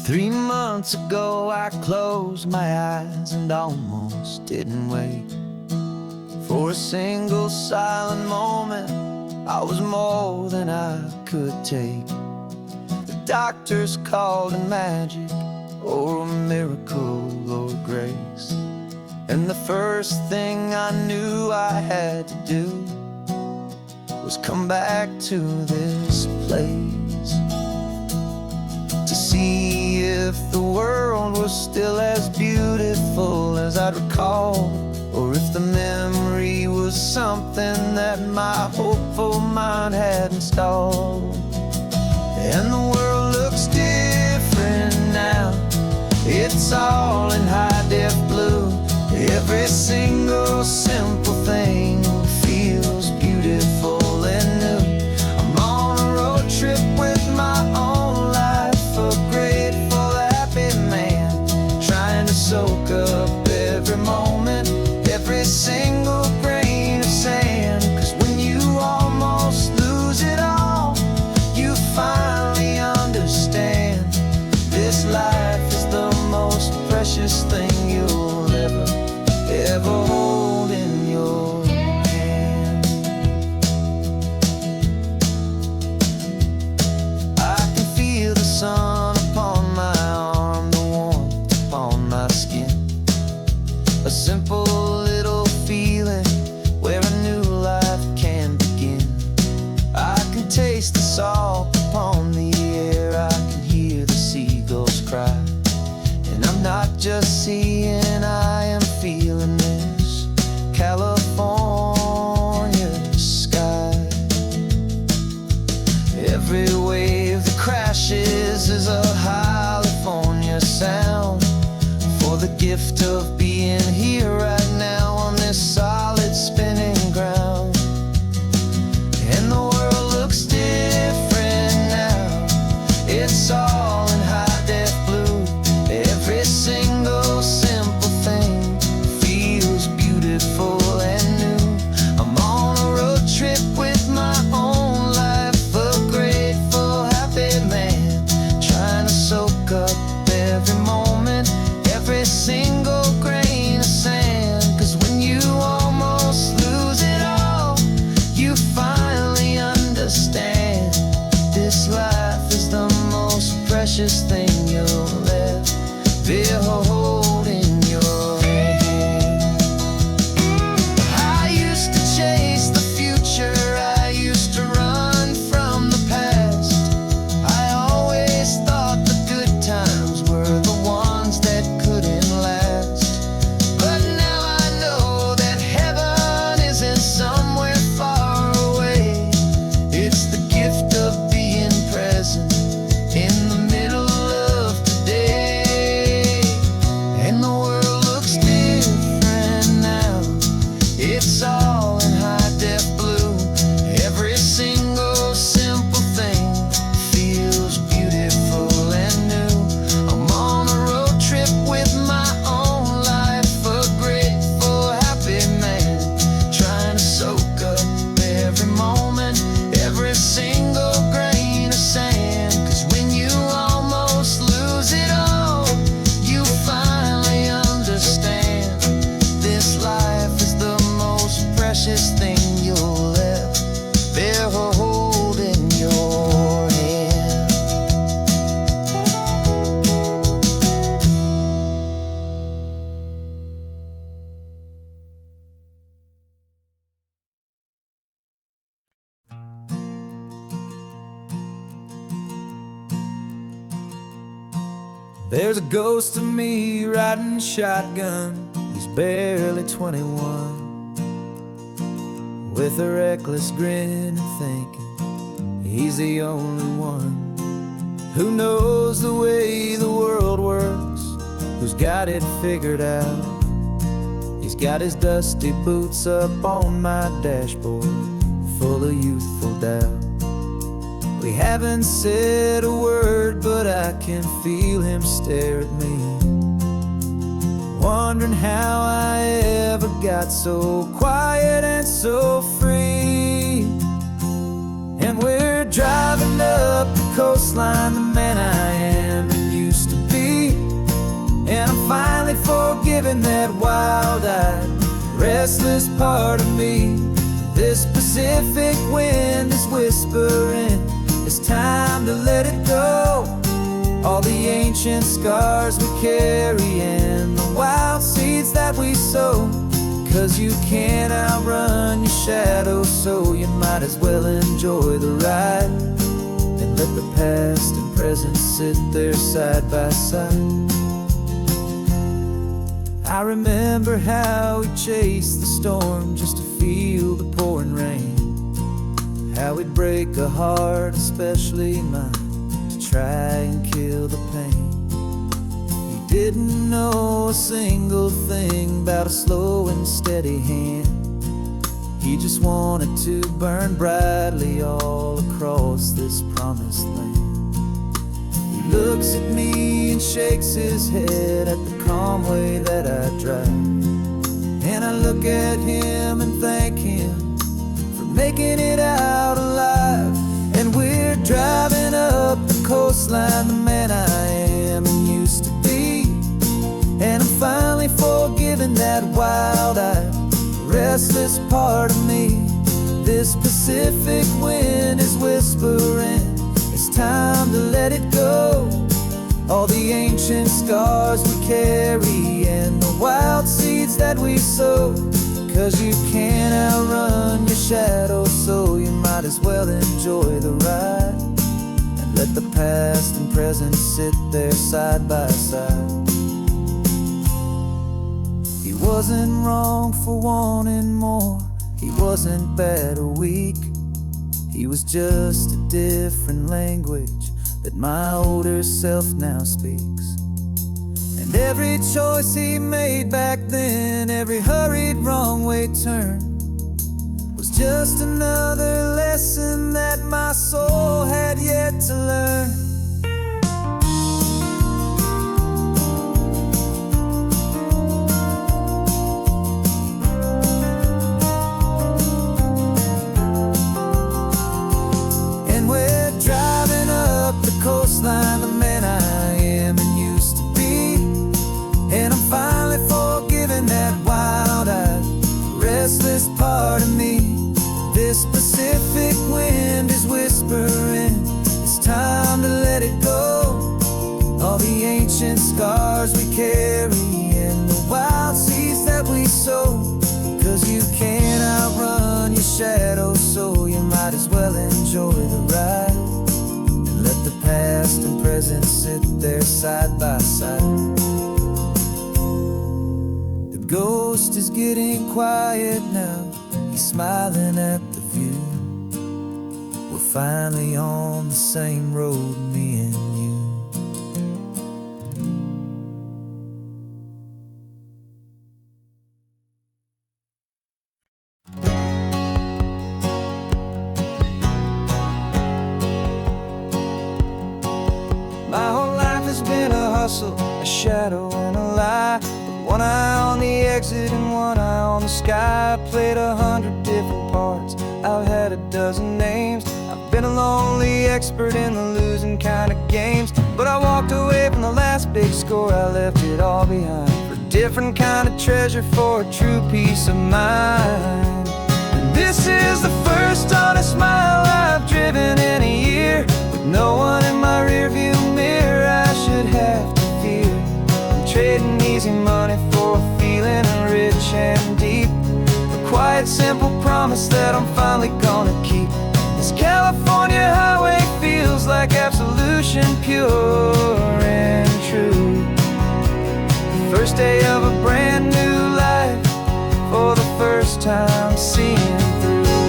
3 months ago I closed my eyes and almost didn't wake. For a single silent moment I was more than I could take. The doctors called it magic, or a miracle, or grace. And the first thing I knew I had to do was come back to this place, to see if the world was still as beautiful as I'd recall, or if the memory was something that my hopeful mind had installed. And the world looks different now, it's all in high-def blue. Every single simple thing feels beautiful and new. I'm on a road trip with my own life, a grateful, happy man, trying to soak up every moment, every single grain of sand. 'Cause when you almost lose it all, you finally understand this life is the most precious thing you'll ever hold in your hand. I can feel the sun upon my arm, the warmth upon my skin, a simple little feeling where a new life can begin. I can taste the salt upon the air, I can hear the seagulls cry, and I'm not just seeing, I am feeling this California sky. Every wave that crashes is a California sound, for the gift of being here right now on this solid spinning ground. And the world looks different now, it's all in high-def blue. Every single simple thing feels beautiful and new. I'm on a road trip with my own life, a grateful, happy man, trying to soak up every moment, every single grain of sand. 'Cause when you almost lose it all, you finally understand this life is the most precious thing you'll ever hold in your hand. I used to chase the future, I used to run from the past. I always thought the good times were the ones that couldn't last. But now I know that heaven isn't somewhere far away. It's the gift of being present in the middle of today. And the world looks different now, it's all in high-def blue. Every single simple thing feels beautiful and new. I'm on a road trip with my own life, a grateful, happy man, trying to soak up every moment, every single grain of sand. 'Cause when you almost lose it all, you finally understand this life is the most precious thing you'll ever hold in your hand. There's a ghost of me riding shotgun, he's barely 21, with a reckless grin and thinking he's the only one who knows the way the world works, who's got it figured out. He's got his dusty boots up on my dashboard, full of youthful doubt. We haven't said a word, but I can feel him stare at me, wondering how I ever got so quiet and so free. And we're driving up the coastline, the man I am and used to be. And I'm finally forgiving that wild-eyed, restless part of me. This Pacific wind is whispering, it's time to let it go. All the ancient scars we carry and the wild seeds that we sow. 'Cause you can't outrun your shadow, so you might as well enjoy the ride and let the past and present sit there side by side. I remember how we chased the storm just to feel the pouring rain, how we'd break a heart, especially mine, to try and kill the pain. He didn't know a single thing about a slow and steady hand. He just wanted to burn brightly all across this promised land. He looks at me and shakes his head at the calm way that I drive, and I look at him and thank him for making it out alive. And we're driving up the coastline, the man I am and used to be. And I'm finally forgiving that wild-eyed, restless part of me. This Pacific wind is whispering, it's time to let it go. All the ancient scars we carry and the wild seeds that we sow. 'Cause you can't outrun your shadow, so you might as well enjoy the ride and let the past and present sit there side by side. He wasn't wrong for wanting more, he wasn't bad or weak. He was just a different language that my older self now speaks. And every choice he made back then, every hurried wrong way turn, was just another lesson that my soul had yet to learn. Coastline, the man I am and used to be. And I'm finally forgiving that wild-eyed, restless part of me. This Pacific wind is whispering, it's time to let it go. All the ancient scars we carry and the wild seeds that we sow. 'Cause you can't outrun your shadow, so you might as well enjoy the ride. Let the past and present sit there side by side. The ghost is getting quiet now, he's smiling at the view. We're finally on the same road, me and you. My whole life has been a hustle, a shadow and a lie, with one eye on the exit and one eye on the sky. I played 100 different parts, I've had a dozen names. I've been a lonely expert in the losing kind of games. But I walked away from the last big score, I left it all behind for a different kind of treasure, for a true peace of mind. And this is the first honest mile I've driven in a year, with no one in my rearview mirror I should have to fear. I'm trading easy money for a feeling rich and deep, a quiet, simple promise that I'm finally gonna keep. This California highway feels like absolution, pure and true. First day of a brand new life, for the first time seeing through.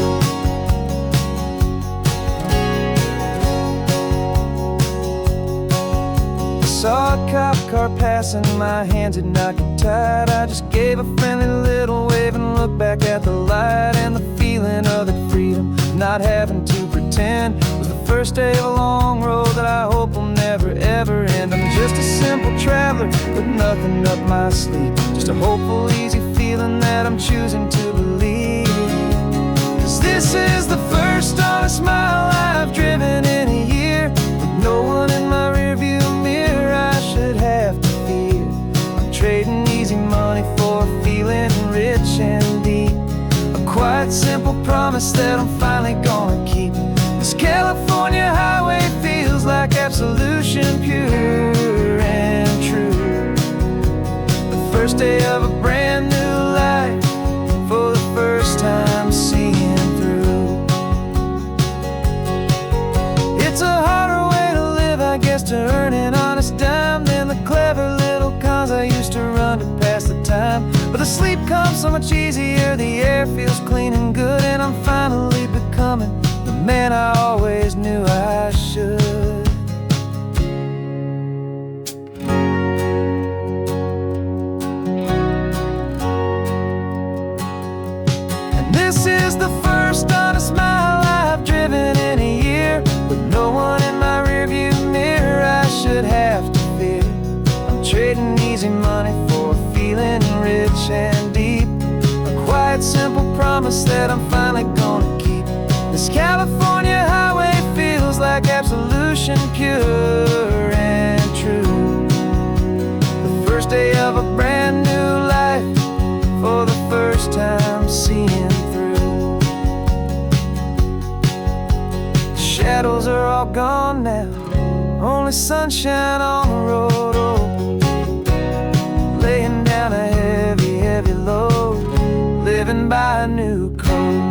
saw a cop car passing, my hands had not got tied. I just gave a friendly little wave and looked back at the light. And the feeling of that freedom, not having to pretend, was the first day of a long road that I hope will never ever end. I'm just a simple traveler with nothing up my sleeve, just a hopeful, easy feeling that I'm choosing to believe. 'Cause this is the first honest mile I've driven in a year, with no one in my rearview mirror I should have to fear. I'm trading easy money for a feeling rich and deep, a quiet, simple promise that I'm finally gonna keep. This California highway feels like absolution, pure and true. The first day of a brand new life, for the first time seeing through. It's a harder way to live, I guess, to earn an honest dime than the clever little cons I used to run to pass the time. But the sleep comes so much easier, the air feels clean and good, and I'm finally becoming the man I always knew I should. And this is the first honest mile I've driven in a year, with no one in my rearview mirror I should have to fear. I'm trading easy money for a feeling rich and deep, a quiet, simple promise that I'm finally gonna keep. This California highway feels like absolution, pure and true. The first day of a brand new life, for the first time seeing through. The shadows are all gone now, only sunshine on the road. Oh, laying down a heavy, heavy load, living by a new code.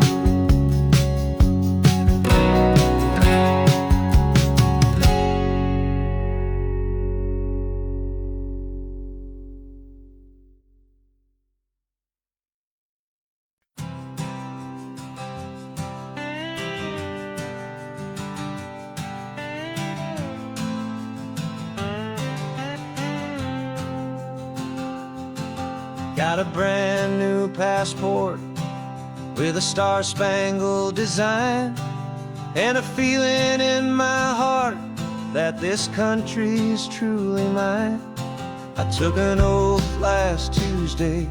Got a brand new passport with a star-spangled design, and a feeling in my heart that this country's truly mine. I took an oath last Tuesday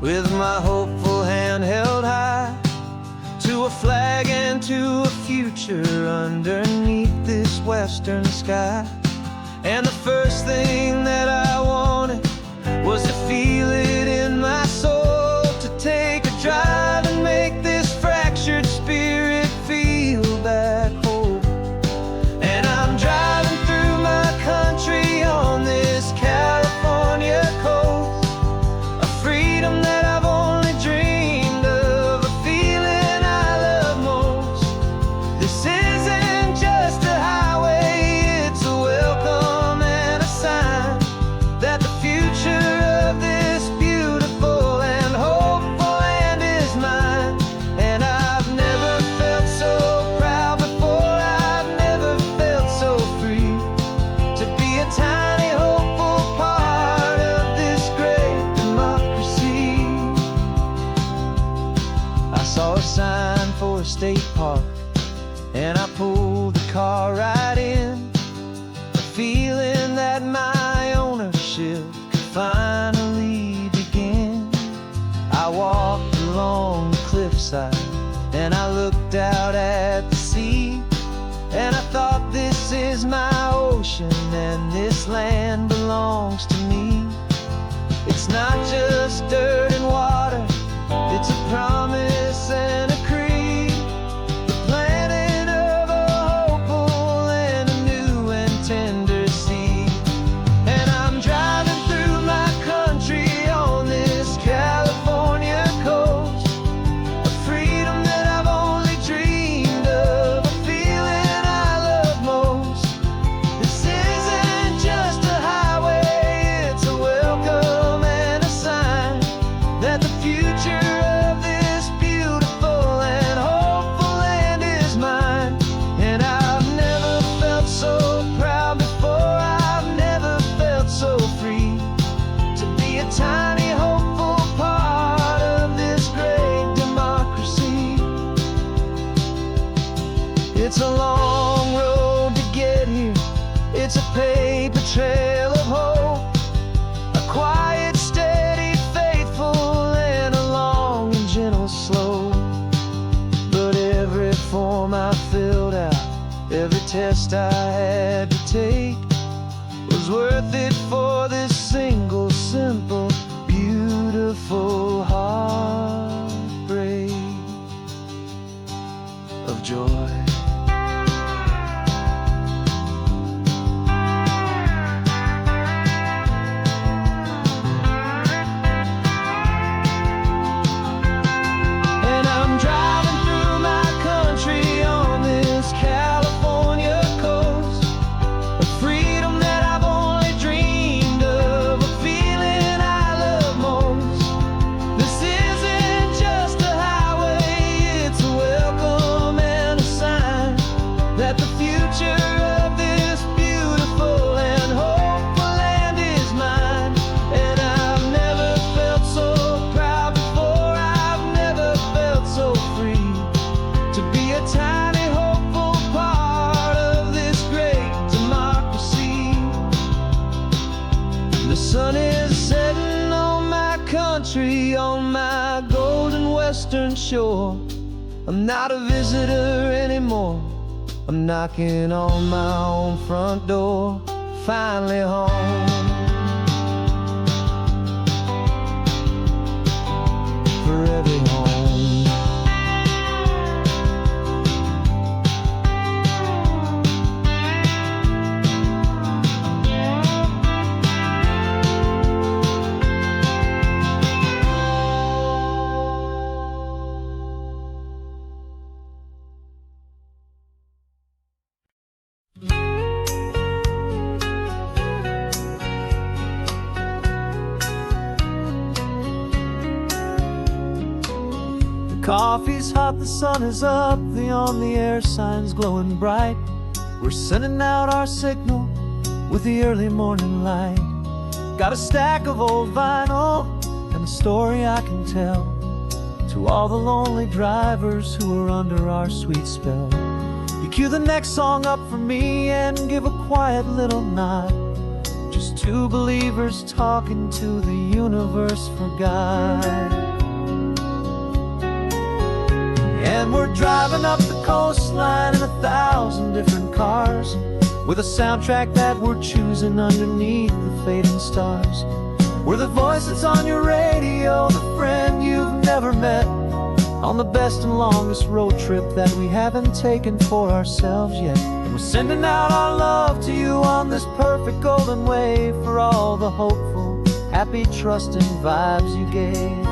with my hopeful hand held high, to a flag and to a future underneath this western sky. And the first thing that I wanted was to feel it in my soul, to take a drive and make this fractured spirit feel back home. And I'm driving through my country on this California coast, a freedom that I've only dreamed of, a feeling I love most. This isn't just a highway, it's a welcome and a sign that the future of this beautiful and hopeful land is mine. And I've never felt so proud before, I've never felt so free, to be a tiny hopeful part of this great democracy. I saw a sign for a state park, and I pulled the car right in, a feeling that my ownership could finally begin. I walked along the cliffside and I looked out at the sea, and I thought, this is my ocean and this land belongs to me. It's not just dirt and water, it's a promise and a creed, the planting of a hopeful and a new and tender seed. And I'm driving through my country on this California coast, a freedom that I've only dreamed of, a feeling I love most. This isn't just a highway, it's a welcome and a sign shape a trail of hope, a quiet, steady, faithful, and a long and gentle slope. But every form I filled out, every test I had to take, was worth it for this single, simple, beautiful heartbreak of joy. On my golden western shore, I'm not a visitor anymore. I'm knocking on my own front door, finally home. For every home. Coffee's hot, the sun is up, the on-the-air sign's glowing bright. We're sending out our signal with the early morning light. Got a stack of old vinyl and a story I can tell to all the lonely drivers who are under our sweet spell. You cue the next song up for me and give a quiet little nod. Just two believers talking to the universe for God. And we're driving up the coastline in 1,000 different cars, with a soundtrack that we're choosing underneath the fading stars. We're the voice that's on your radio, the friend you've never met, on the best and longest road trip that we haven't taken for ourselves yet. And we're sending out our love to you on this perfect golden wave, for all the hopeful, happy, trusting vibes you gave.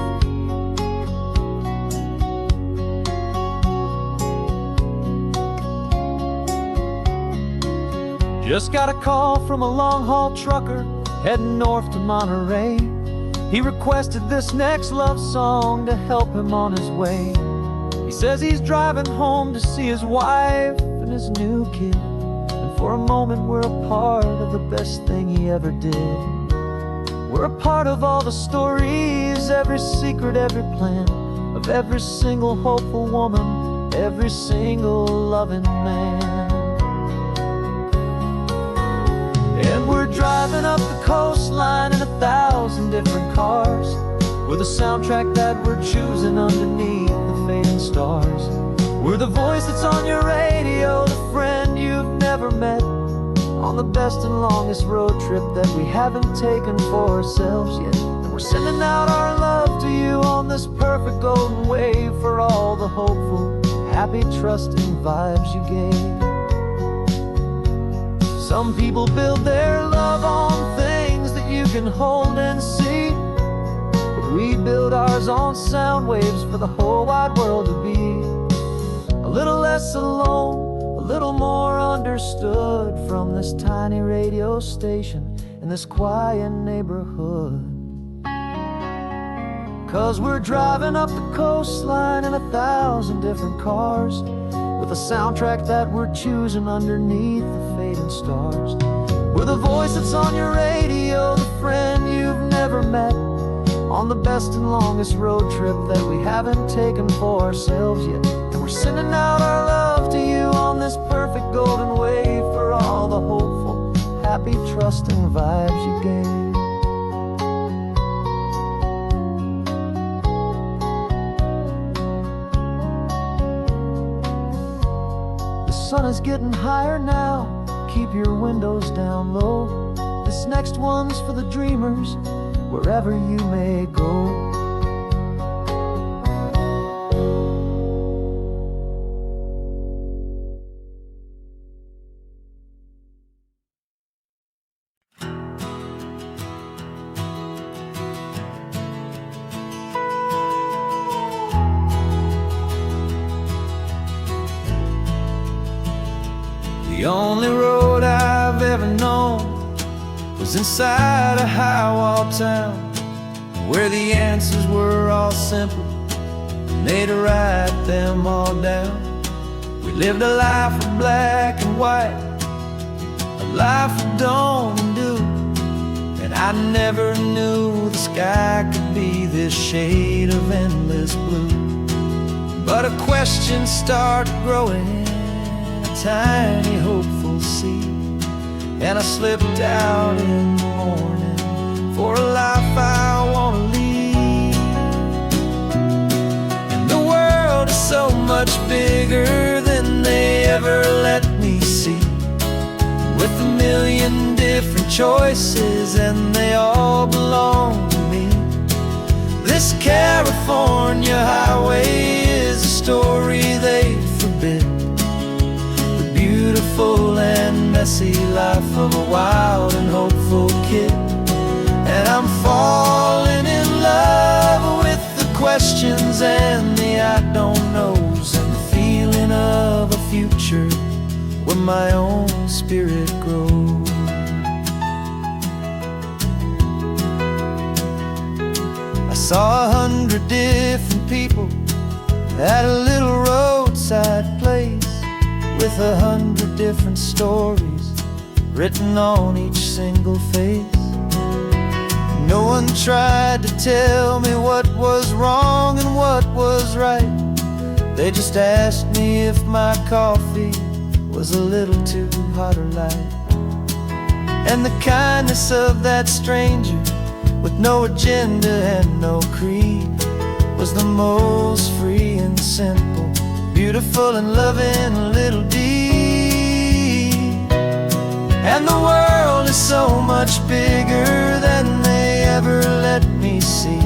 Just got a call from a long-haul trucker heading north to Monterey. He requested this next love song to help him on his way. He says he's driving home to see his wife and his new kid, and for a moment we're a part of the best thing he ever did. We're a part of all the stories, every secret, every plan, of every single hopeful woman, every single loving man. And we're driving up the coastline in 1,000 different cars, with a soundtrack that we're choosing underneath the fading stars. We're the voice that's on your radio, the friend you've never met, on the best and longest road trip that we haven't taken for ourselves yet. And we're sending out our love to you on this perfect golden wave, for all the hopeful, happy, trusting vibes you gave. Some people build their love on things that you can hold and see, but we build ours on sound waves for the whole wide world to be a little less alone, a little more understood, from this tiny radio station in this quiet neighborhood. 'Cause we're driving up the coastline in 1,000 different cars, with a soundtrack that we're choosing underneath the fading stars. We're the voice that's on your radio, the friend you've never met, on the best and longest road trip that we haven't taken for ourselves yet. And we're sending out our love to you on this perfect golden wave, for all the hopeful, happy, trusting vibes you gave. The sun is getting higher now, keep your windows down low. This next one's for the dreamers, wherever you may go. The only road I've ever known was inside a high-wall town, where the answers were all simple, and they'd write them all down. We lived a life of black and white, a life of dawn and dew, and I never knew the sky could be this shade of endless blue. But a question started growing, tiny hopeful seed, and I slipped out in the morning for a life I want to lead. And the world is so much bigger than they ever let me see, with a million different choices and they all belong to me. This California highway is a story they forbid, beautiful and messy life of a wild and hopeful kid. And I'm falling in love with the questions and the I don't knows, and the feeling of a future where my own spirit grows. I saw 100 different people at a little roadside place, with 100 different stories written on each single face. No one tried to tell me what was wrong and what was right. They just asked me if my coffee was a little too hot or light. And the kindness of that stranger, with no agenda and no creed, was the most free and simple, beautiful and loving little deed. And the world is so much bigger than they ever let me see,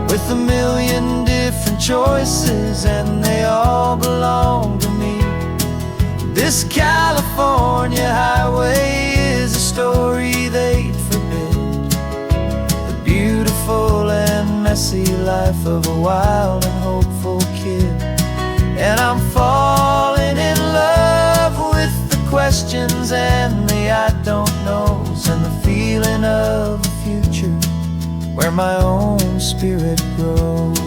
with a million different choices and they all belong to me. This California highway is a story they'd forbid, the beautiful and messy life of a wild and hopeful kid. And I'm falling in love with the questions and the I don't knows, and the feeling of a future where my own spirit grows.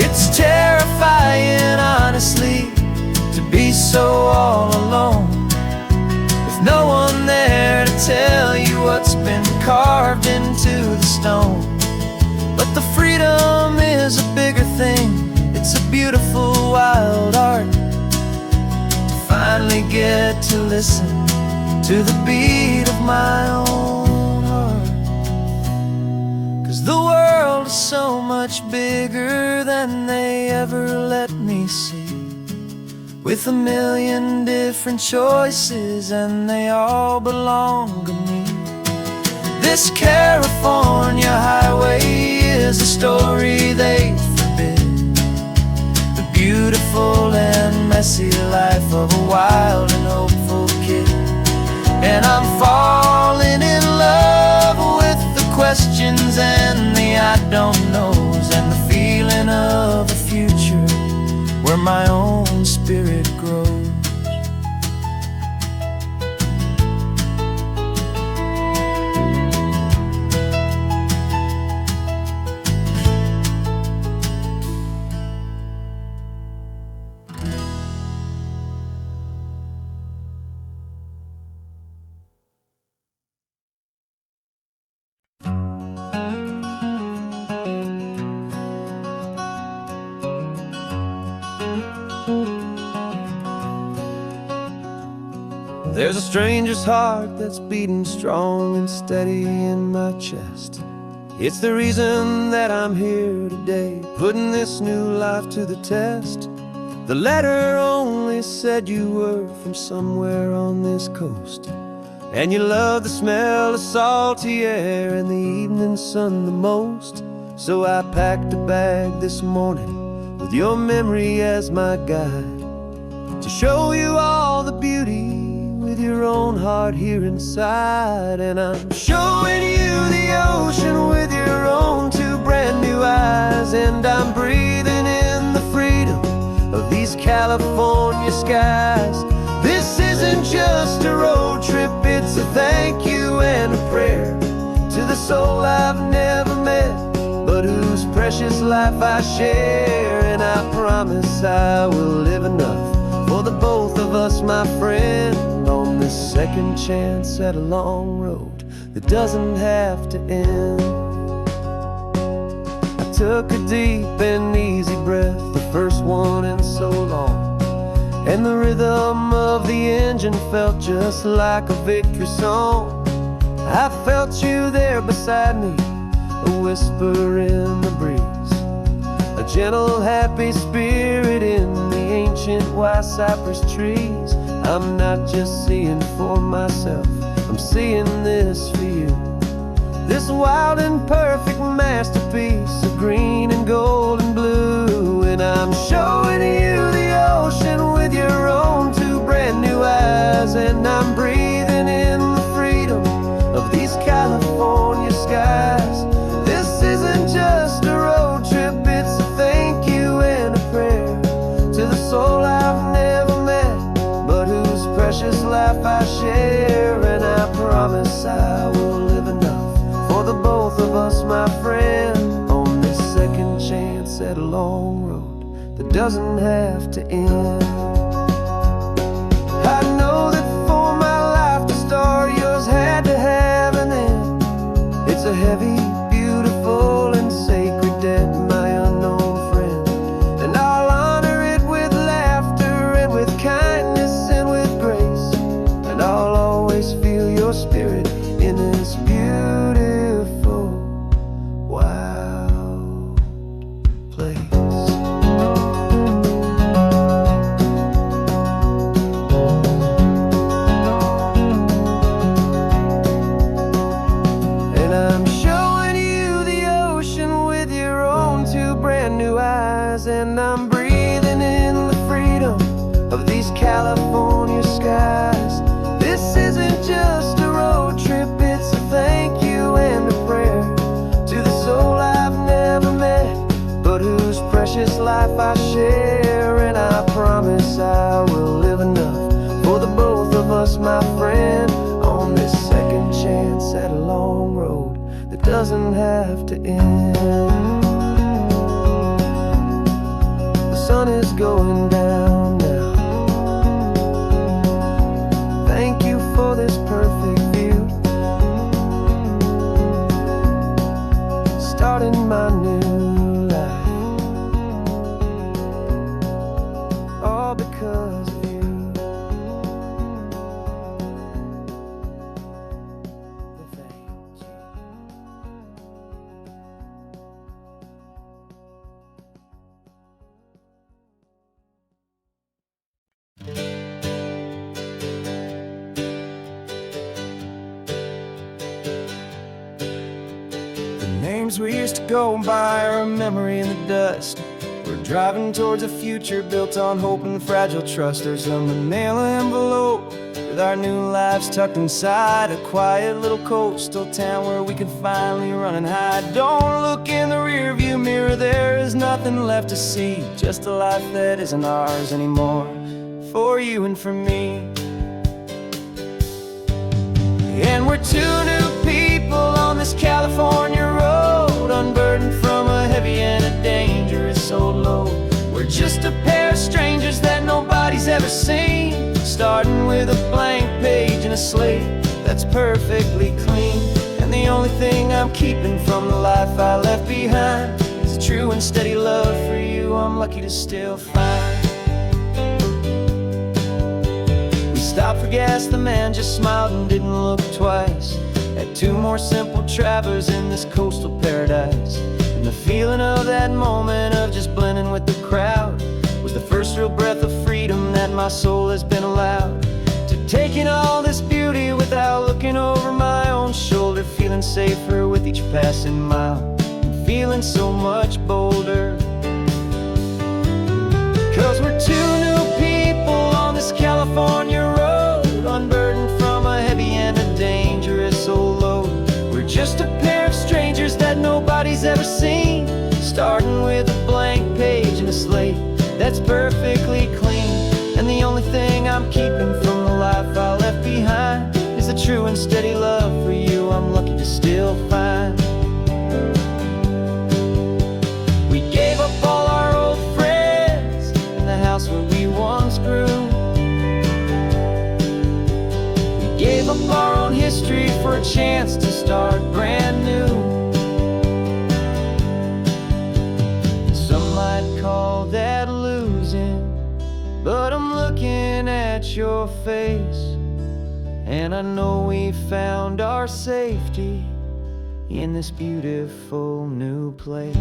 It's terrifying, honestly, to be so all alone, with no one there to tell you what's been carved into the stone. But the freedom is a bigger thing, it's a beautiful wild art, to finally get to listen to the beat of my own heart. 'Cause the world is so much bigger than they ever let me see, with a million different choices and they all belong to me. This California highway is a story they forbid, the beautiful and messy life of a wild and hopeful kid. And I'm falling in love with the questions and the I don't knows, and the feeling of a future where my own spirit grows. There's a stranger's heart that's beating strong and steady in my chest. It's the reason that I'm here today, putting this new life to the test. The letter only said you were from somewhere on this coast, and you love the smell of salty air and the evening sun the most. So I packed a bag this morning with your memory as my guide, to show you all the beauty with your own heart here inside. And I'm showing you the ocean with your own two brand new eyes, and I'm breathing in the freedom of these California skies. This isn't just a road trip, it's a thank you and a prayer to the soul I've never met, but whose precious life I share. And I promise I will live enough for the both of us, my friend, on this second chance at a long road that doesn't have to end. I took a deep and easy breath, the first one in so long, and the rhythm of the engine felt just like a victory song. I felt you there beside me, a whisper in the breeze, a gentle happy spirit in the ancient white cypress trees. I'm not just seeing for myself, I'm seeing this for you, this wild and perfect masterpiece of green and gold and blue. And I'm showing you the ocean with your own two brand new eyes, and I'm breathing in the freedom of these California skies. This isn't just a road trip, it's a thank you and a prayer to the soul I've never met, but whose precious life I share. And I promise I will live enough for the both of us, my friend, on this second chance at a long road that doesn't have to end. I know that for my life to start, yours had to have an end. It's a heavy, beautiful, and sacred debt, my unknown friend, and I'll honor it with laughter and with kindness and with grace, and I'll always feel your spirit in this beautiful, wild place. And I'm showing you the ocean with your own two brand new eyes, and I'm breathing in the freedom of these California skies. This isn't just a road trip, it's a thank you and a prayer to the soul I've never met, but whose precious life I share. And I promise I will live enough for the both of us, my friend, on this second chance at a long road that doesn't have to end. The sun is going down now. Thank you for this perfect view, starting my new life, all because of you. Thank you. Names we used to go by are a memory in the dust. We're driving towards a future built on hope and fragile trust. There's a manila envelope with our new lives tucked inside, a quiet little coastal town where we can finally run and hide. Don't look in the rearview mirror, there is nothing left to see, just a life that isn't ours anymore, for you and for me. And we're two new people on this California road, unburdened from a heavy and a dangerous old load. We're just a pair of strangers that nobody's ever seen, starting with a blank page and a slate that's perfectly clean. And the only thing I'm keeping from the life I left behind is a true and steady love for you I'm lucky to still find. We stopped stopped for gas, the man just smiled and didn't look twice. Had two more simple travelers in this coastal paradise. And the feeling of that moment of just blending with the crowd was the first real breath of freedom that my soul has been allowed to take in all this beauty without looking over my own shoulder, feeling safer with each passing mile, and feeling so much bolder. 'Cause we're two new people on this California road, unburdened from a heavy and a dangerous old load. We're just a pair of strangers that nobody's ever seen, starting with a blank page and a slate that's perfectly clean. And the only thing I'm keeping from the life I left behind is the true and steady love for you I'm lucky to still find. We gave up all our old friends in the house where we once grew. We gave up our own history for a chance to start brand new. Some might call that losing, but I'm looking at your face, and I know we found our safety in this beautiful new place.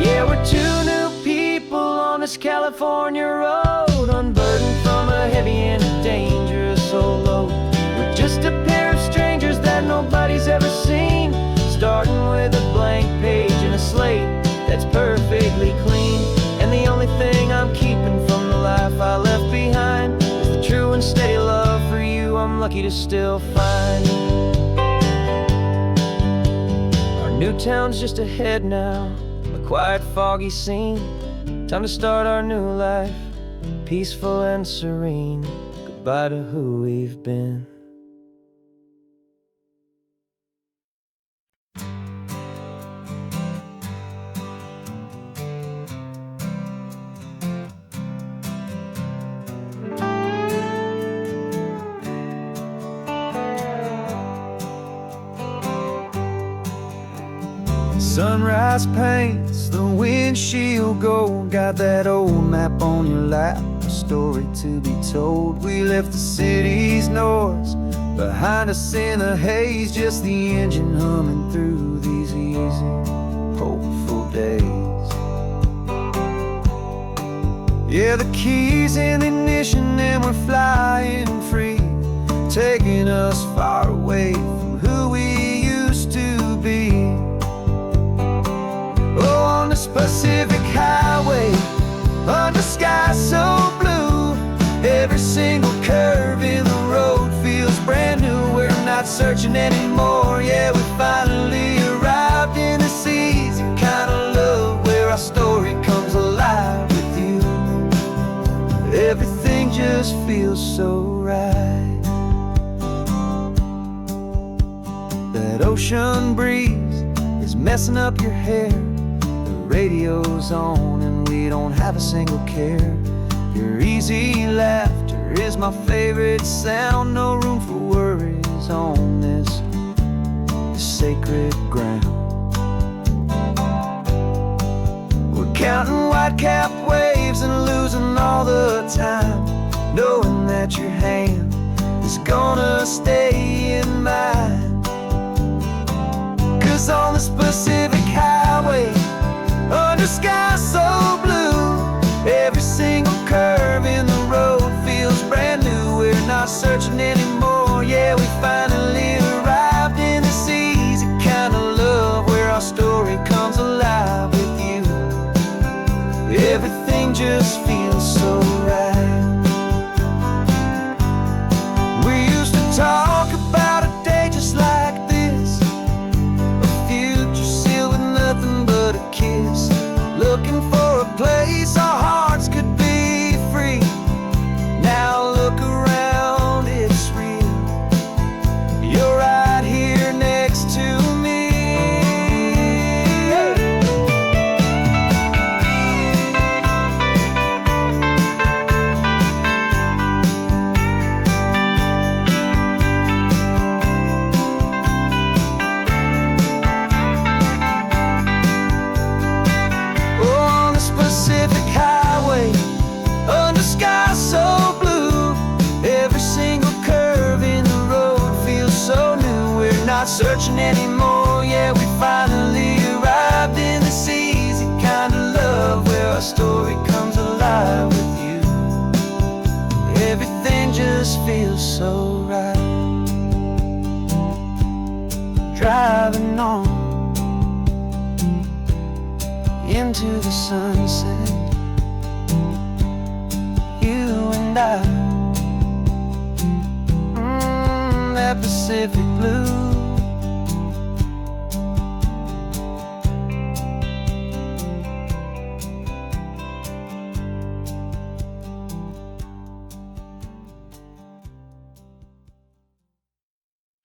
Yeah, we're two new people on this California road, unburdened from a heavy and a dangerous old load. We're just a pair of strangers that nobody's ever seen, starting with a blank page and a slate that's perfectly clean. And the only thing I'm keeping from the life I left behind is the true and steady love for you I'm lucky to still find. Our new town's just ahead now, a quiet, foggy scene. Time to start our new life, peaceful and serene. Goodbye to who we've been. Sunrise paints the windshield gold. Got that old map on your lap, a story to be told. We left the city's noise behind us in the haze, just the engine humming through these easy, hopeful days. Yeah, the keys in the ignition and we're flying free, taking us far away from who we used to be. Oh, on this Pacific highway, under sky so blue, every single curve in the road feels brand new. We're not searching anymore, yeah, we finally arrived in this easy kind of love, where our story comes alive with you. Everything just feels so right. That ocean breeze is messing up your hair, radio's on and we don't have a single care. Your easy laughter is my favorite sound. No room for worries on this sacred ground. We're counting white-capped waves and losing all the time, knowing that your hand is gonna stay in mine. 'Cause on this Pacific highway, under sky so blue, every single curve in the road feels brand new. We're not searching anymore, yeah, we finally arrived in this easy kind of love, where our story comes alive with you. Everything just feels so right. We used to talk about a day just like this, a future sealed with nothing but a kiss, looking for a place our hearts could be free. Now look around, it's real. ride with you. Everything just feels so right. Driving on into the sunset, you and I, that Pacific blue.